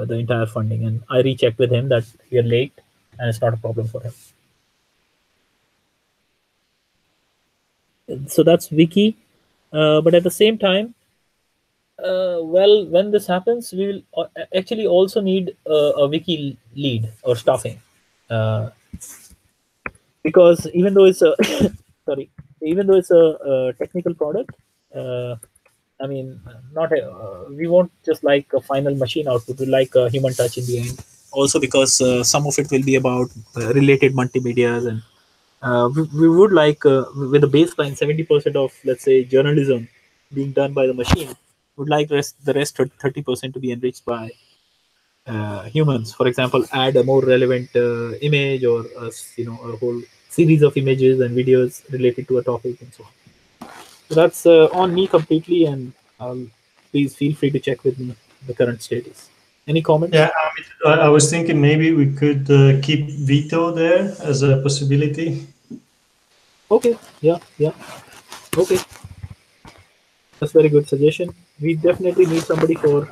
the entire funding, and I rechecked with him that we are late, and it's not a problem for him. So that's Wiki, but at the same time, well, when this happens, we will actually also need a Wiki lead or staffing, uh, because even though it's a sorry, even though it's a technical product, uh, I mean, not we won't just like a final machine output. We like a human touch in the end. Also, because some of it will be about related multimedias, and we would like with a baseline 70% of, let's say, journalism being done by the machine. Would like the rest 30% to be enriched by humans. For example, add a more relevant image, or a whole series of images and videos related to a topic and so on. So that's on me completely, and please feel free to check with me the current status. Any comments? Yeah, I was thinking maybe we could keep veto there as a possibility. Okay, yeah, yeah. Okay, that's very good suggestion. We definitely need somebody for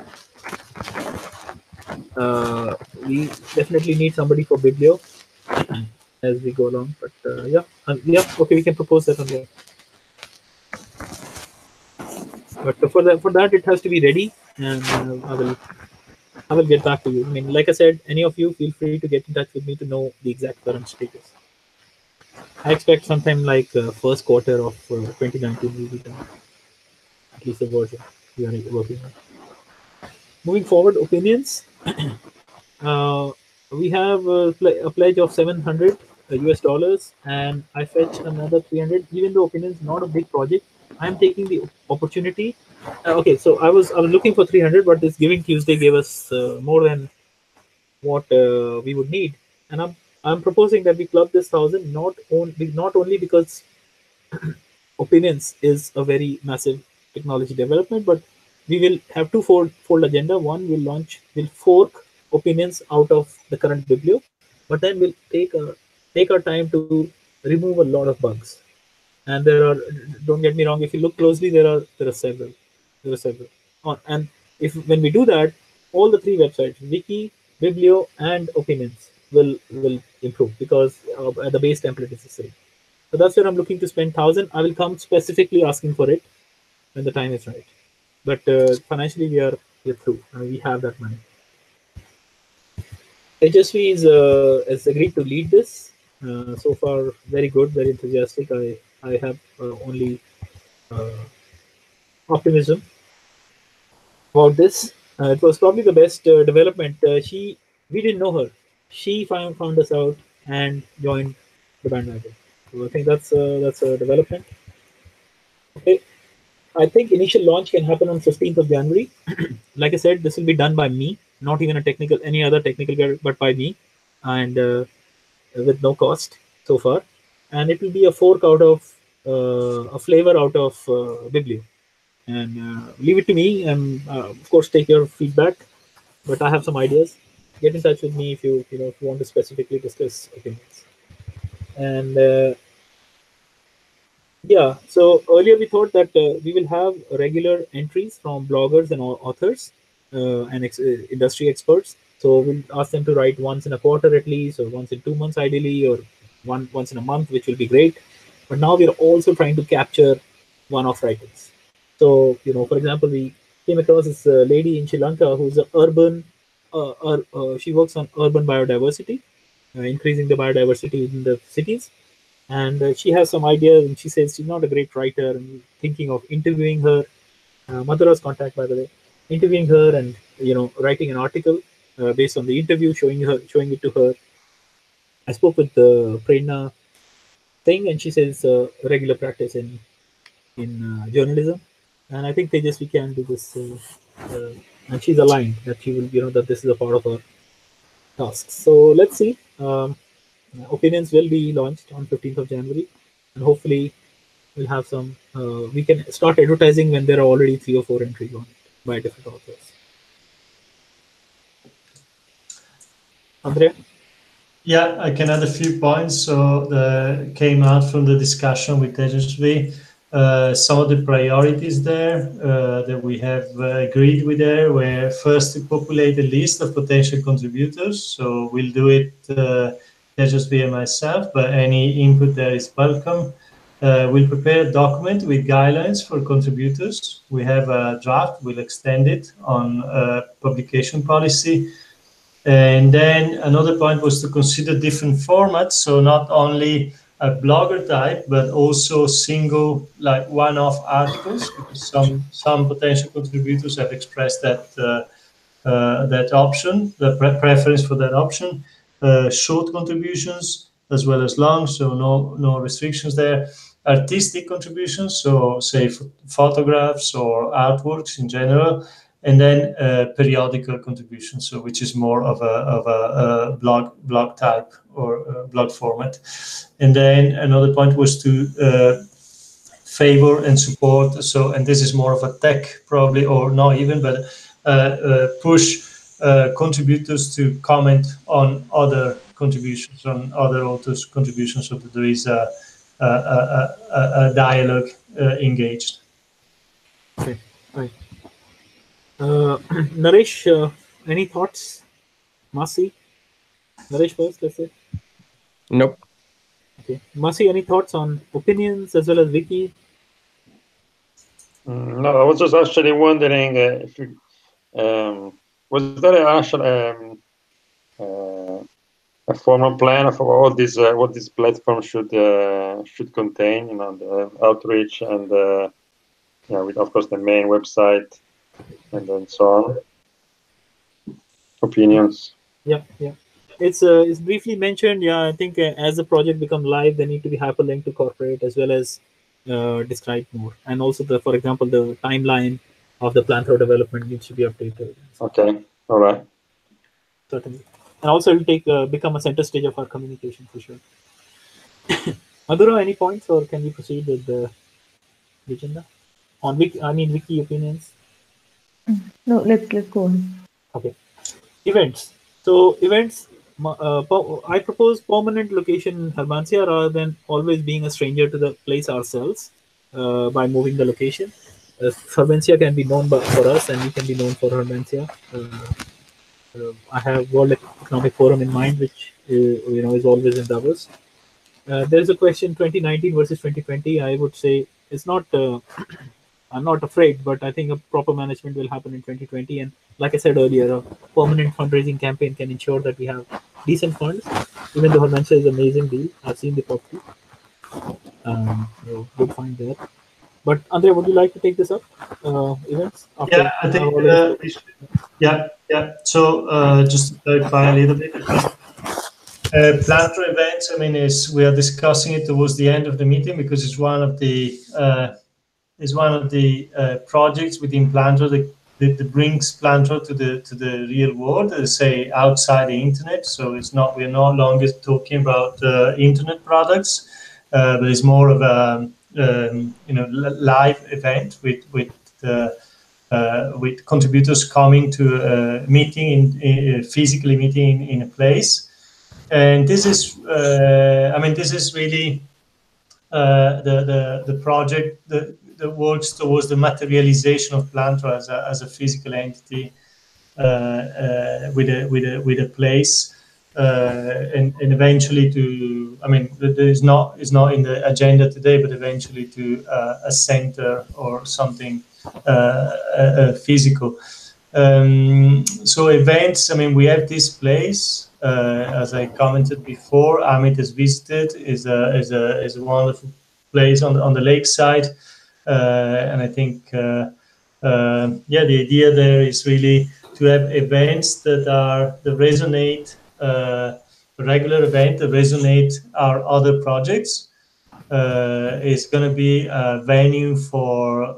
uh, we definitely need somebody for Biblio as we go along. But yeah, yeah. Okay, we can propose that on there. But for that it has to be ready, and I will get back to you. I mean, like I said, any of you feel free to get in touch with me to know the exact current status. I expect sometime like first quarter of 2019 will be done. At least the version we are working on. Moving forward, opinions. Uh, we have a pledge of 700 US dollars, and I fetch another 300. Even though opinions not a big project, I am taking the opportunity. Okay, so I was looking for 300, but this Giving Tuesday gave us more than what we would need, and I'm proposing that we club this 1,000, not only because opinions is a very massive technology development, but we will have two fold agenda. One, we'll fork opinions out of the current biblio, but then we'll take our time to remove a lot of bugs. And there are, don't get me wrong, if you look closely, there are several. And if when we do that, all the three websites, Wiki, Biblio, and Opinions, will improve because the base template is the same. So that's where I'm looking to spend 1,000. I will come specifically asking for it when the time is right. But financially, we're through. We have that money. HSV has agreed to lead this. So far, very good, very enthusiastic. I have only uh, optimism about this. It was probably the best development. We didn't know her. She found us out and joined the bandwagon. So I think that's a development. Okay, I think initial launch can happen on 15th of January. Like I said, this will be done by me, not even any other technical guy, but by me, and with no cost so far. And it will be a fork out of a flavor out of Biblio. And leave it to me, and of course take your feedback. But I have some ideas. Get in touch with me if if you want to specifically discuss opinions. And yeah, so earlier we thought that we will have regular entries from bloggers and authors and industry experts. So we'll ask them to write once in a quarter at least, or once in 2 months ideally, or once in a month, which will be great. But now we're also trying to capture one-off writings. So for example, we came across this lady in Sri Lanka who's an urban. She works on urban biodiversity, increasing the biodiversity in the cities, and she has some ideas, and she says she's not a great writer and thinking of interviewing her. Madhura's contact, by the way, interviewing her and writing an article based on the interview, showing it to her. I spoke with the Prerna thing, and she says regular practice in journalism, and I think Tejas, we can do this, and she's aligned that she will that this is a part of her tasks. So let's see. Opinions will be launched on 15th of January, and hopefully we'll have some. We can start advertising when there are already 3 or 4 entries on it by different authors. Andrea? Yeah, I can add a few points. So came out from the discussion with Tejasvi. Some of the priorities there that we have agreed with there were first to populate a list of potential contributors. So we'll do it, Tejasvi and myself, but any input there is welcome. We'll prepare a document with guidelines for contributors. We have a draft, we'll extend it on publication policy. And then another point was to consider different formats. So not only a blogger type, but also single, like one-off articles, because some potential contributors have expressed that option, the preference for that option. Short contributions as well as long, so no restrictions there. Artistic contributions, so say photographs or artworks in general, and then periodical contributions, so which is more of a blog type or blog format. And then another point was to favor and support. So, and this is more of a tech probably, or not even, but push contributors to comment on other contributions, on other authors' contributions, so that there is a dialogue engaged. Okay, right. Naresh, any thoughts? Masi? Naresh first, let's say. Nope. Okay. Masi, any thoughts on opinions as well as Wiki? No, I was just actually wondering if you, was there actually a formal plan of what this platform should contain, the outreach and with of course the main website and then so on. Opinions. Yeah. It's briefly mentioned. Yeah, I think as the project become live, they need to be hyperlinked to corporate as well as describe more, and also for example, the timeline of the planthro development needs to be updated. Okay. All right. Certainly, and also it will become a center stage of our communication for sure. Madhura, any points, or can we proceed with the agenda on Wiki opinions? No, let's go on. Okay. Events. So events, I propose permanent location in Hermansia rather than always being a stranger to the place ourselves by moving the location. Hermensia can be known for us, and we can be known for Hermensia. I have World Economic Forum in mind, which is always in Davos. There is a question: 2019 versus 2020. I would say it's not. I'm not afraid, but I think a proper management will happen in 2020. And like I said earlier, a permanent fundraising campaign can ensure that we have decent funds. Even though Hermansia is an amazing deal, I've seen the property. Good find there. But Andre, would you like to take this up? Events after Yeah, I I've think already spoken. yeah, yeah. So just to clarify a little bit, I think planthro events. I mean, is we are discussing it towards the end of the meeting because it's one of the projects within planthro that brings planthro to the real world, say outside the internet. So it's not we're no longer talking about internet products, but it's more of a live event with contributors coming to a meeting physically meeting in a place. And this is, I mean, this is really the project that works towards the materialization of planthro as a physical entity with a place. And eventually to, I mean, it's not in the agenda today, but eventually to a center or something physical. So events, I mean, we have this place, as I commented before. Amit has visited, is a wonderful place on the lakeside, and I think the idea there is really to have events that resonate, a regular event that resonate our other projects. Is going to be a venue for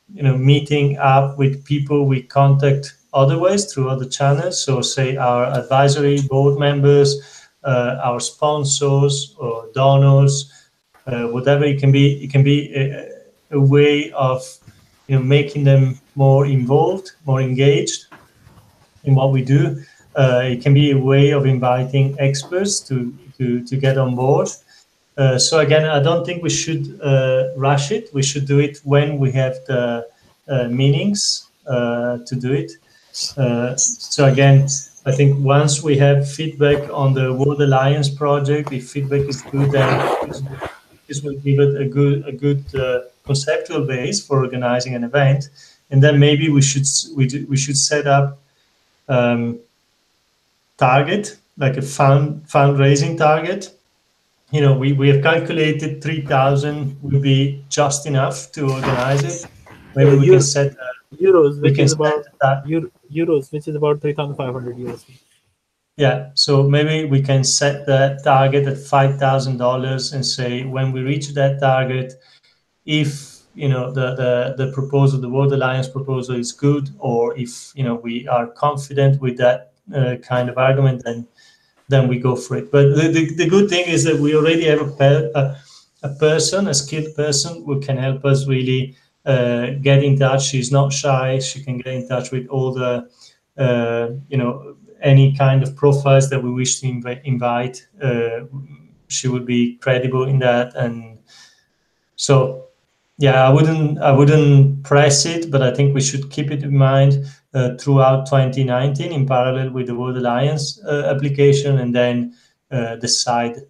meeting up with people we contact otherwise through other channels. So say our advisory board members, our sponsors or donors, whatever it can be. It can be a way of making them more involved, more engaged in what we do. It can be a way of inviting experts to get on board. So again, I don't think we should rush it. We should do it when we have the meanings to do it. So again, I think once we have feedback on the World Alliance project, if feedback is good, then this will give it a good conceptual base for organizing an event, and then maybe we should set up target, like a fundraising target. We have calculated 3,000 will be just enough to organize it. Maybe we can set euros, we which can is set about that. euros, which is about 3,500 euros. Yeah, so maybe we can set the target at $5,000 and say when we reach that target, if the proposal, the World Alliance proposal is good, or if we are confident with that kind of argument, then we go for it. But the good thing is that we already have a person, a skilled person, who can help us really get in touch. She's not shy. She can get in touch with all the any kind of profiles that we wish to invite. She would be credible in that, and so yeah, I wouldn't press it, but I think we should keep it in mind throughout 2019 in parallel with the World Alliance application, and then decide,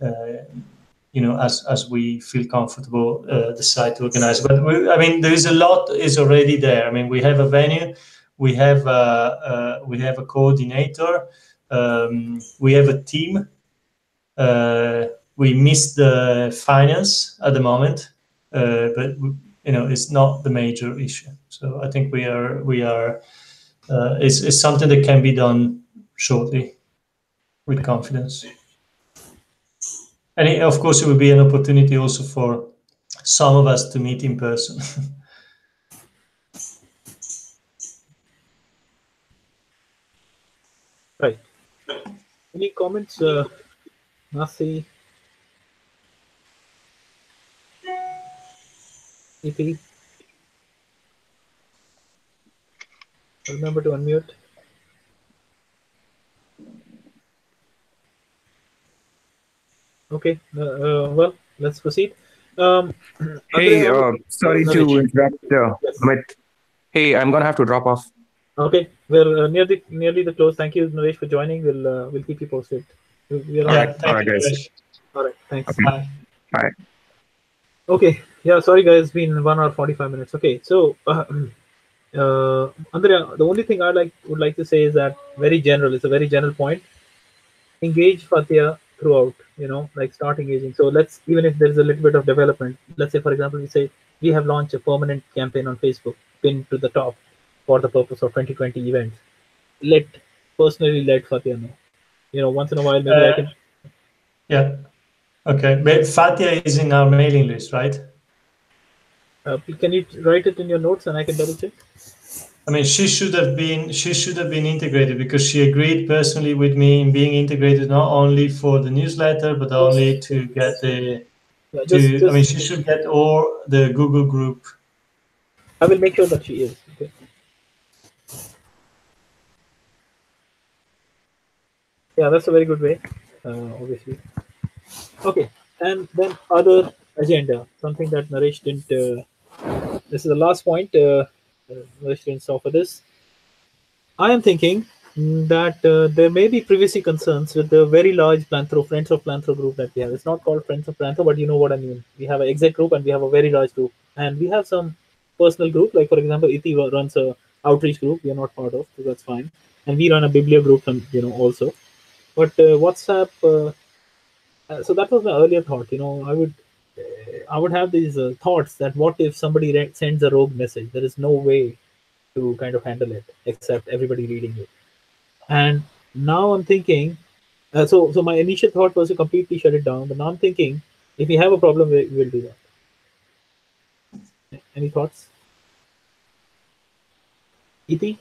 as we feel comfortable, decide to organize. But I mean, there is a lot is already there. I mean, we have a venue, we have a coordinator, we have a team. We miss the finance at the moment, but it's not the major issue. So I think we are. It's something that can be done shortly, with confidence. And of course, it will be an opportunity also for some of us to meet in person. Right. Any comments, Nasi, EP? Remember to unmute. Okay. Well, let's proceed. Hey, Andrea, sorry to Naresh. interrupt, Yes. but hey, I'm gonna have to drop off. Okay, we're nearly the close. Thank you, Naresh, for joining. We'll keep you posted. We're All on. right, Yeah, all thank right, you, guys. Naresh. All right. Thanks. Okay, Bye. bye. Okay. Yeah. Sorry, guys. It's been 1 hour 45 minutes. Okay. So, Andrea, the only thing would like to say is that very general. It's a very general point. Engage Fatia throughout. Like start engaging. So let's, even if there is a little bit of development. Let's say, for example, we say we have launched a permanent campaign on Facebook, pinned to the top, for the purpose of 2020 events. Let personally let Fatia know. Once in a while, maybe I can. Yeah. Okay. But Fatia is in our mailing list, right? Can you write it in your notes and I can double check? I mean, she should have been integrated because she agreed personally with me in being integrated not only for the newsletter but only Just, to get the yeah, to. I mean, just. she should get all the Google group. I will make sure that she is. Okay. Yeah, that's a very good way. Obviously. Okay, and then other agenda, something that Naresh didn't. This is the last point. Naresh didn't offer this. I am thinking that there may be privacy concerns with the very large Planthro, Friends of Planthro group that we have. It's not called Friends of Planthro, but you know what I mean. We have an exec group and we have a very large group. And we have some personal group, like for example, Iti runs a outreach group we are not part of, so that's fine. And we run a Biblia group, and also. But WhatsApp, so that was my earlier thought. I would have these thoughts that what if somebody sends a rogue message? There is no way to kind of handle it except everybody reading it. And now I'm thinking, so my initial thought was to completely shut it down, but now I'm thinking if we have a problem, we'll do that. Any thoughts, Et?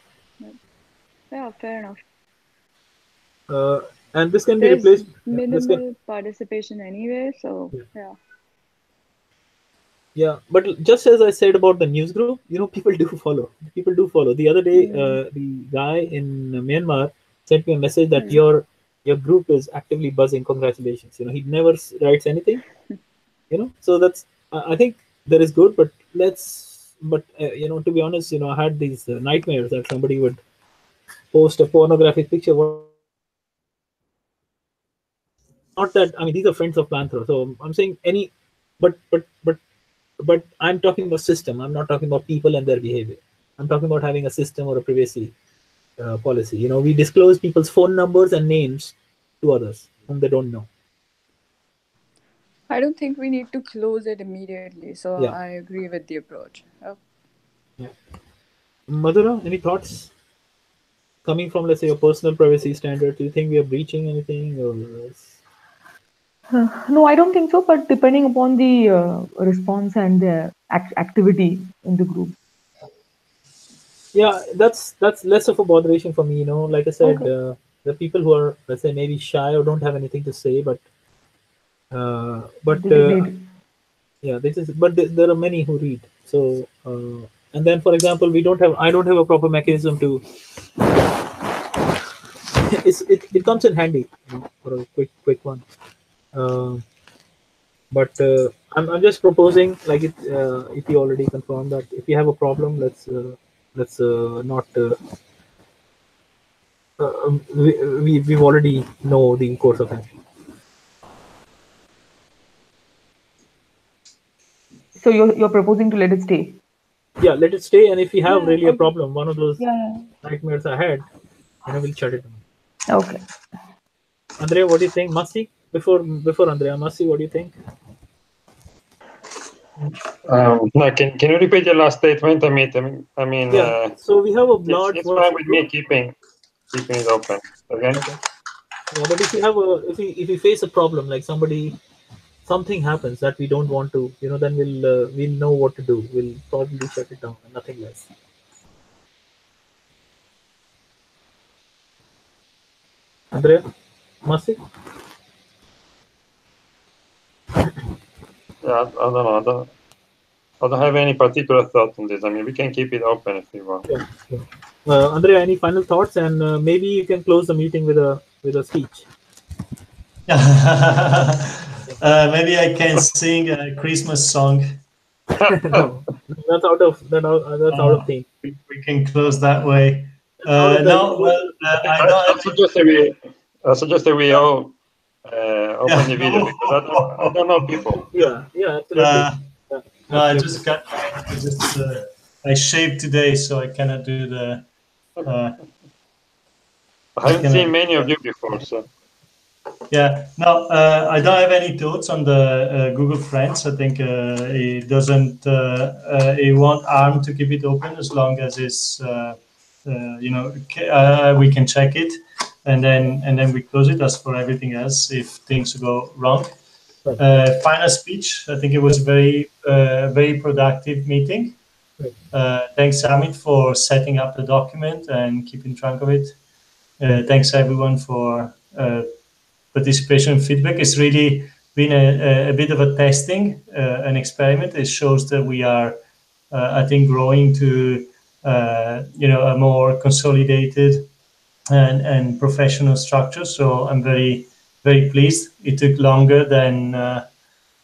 Yeah, fair enough. Uh, and this can be There's replaced. This can, minimal participation anyway, so yeah. yeah. Yeah, but just as I said about the news group, people do follow. People do follow. The other day, Hmm. the guy in Myanmar sent me a message that Hmm. your group is actively buzzing. Congratulations. He never writes anything. So that's, I think there is good, but to be honest, I had these nightmares that somebody would post a pornographic picture. Not that, I mean, these are friends of Planthro, so I'm saying any, but I'm talking about system. I'm not talking about people and their behavior. I'm talking about having a system or a privacy policy. We disclose people's phone numbers and names to others whom they don't know. I don't think we need to close it immediately, so Yeah. I agree with the approach. Oh. Yeah. Madhura, any thoughts coming from, let's say, your personal privacy standard? Do you think we are breaching anything, or No, I don't think so. But depending upon the response and the activity in the group. yeah, that's less of a botheration for me. Like I said, Okay. the people who are, let's say, maybe shy or don't have anything to say, but They should read. yeah, this is, but there are many who read. So and then, for example, I don't have a proper mechanism to. It comes in handy, for a quick one. Uh, but I'm just proposing, like if you already confirmed that if you have a problem, let's not. We've already know the course of action. So you're proposing to let it stay. Yeah, let it stay. And if you have Yeah. really a Okay. problem, one of those Yeah. nightmares ahead, we'll shut it down. Okay. Andrea, what do you think? Masi, before Andrea, Masi, what do you think? No, can you repeat your last statement? Yeah. So we have a large it's fine WhatsApp with group. me keeping it open. Okay. Okay. Yeah, but if we face a problem, like something happens that we don't want to, then we'll know what to do. We'll probably shut it down and nothing less. Andrea, Masi? Yeah, I don't know. I don't have any particular thought on this. I mean, we can keep it open if you want. Yeah. Andrea, any final thoughts? And maybe you can close the meeting with a speech. maybe I can sing a Christmas song. No, that's out of theme. We can close that way. That's out of the No, well, I don't I have suggest that we all open the video because I don't know people. Yeah, absolutely. No, I just got. I shaved today, so I cannot do the. I haven't seen many of you before, so. Yeah, no, I don't have any thoughts on the Google Friends. I think it doesn't. It won't harm to keep it open as long as it's, we can check it, and then we close it. As for everything else, if things go wrong, final speech. I think it was very productive meeting. Thanks, Amit, for setting up the document and keeping track of it. Thanks everyone for participation and feedback. It's really been a bit of a testing, an experiment. It shows that we are, I think, growing to a more consolidated and professional structure. So I'm very, very pleased. It took longer than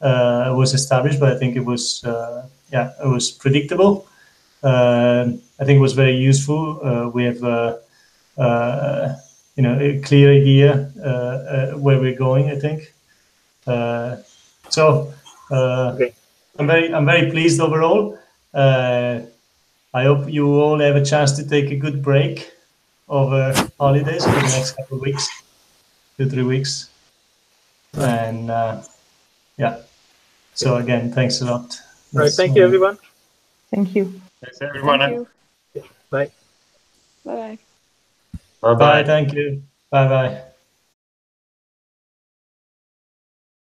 was established, but I think it was predictable. I think it was very useful. We have a clear idea where we're going, I think. I'm very pleased overall. I hope you all have a chance to take a good break over holidays for the next couple of weeks, 2-3 weeks. And so again, thanks a lot. Right, thank you everyone. Thank you. Thanks everyone. Thank you. Bye. Bye. Bye. Thank you. Bye.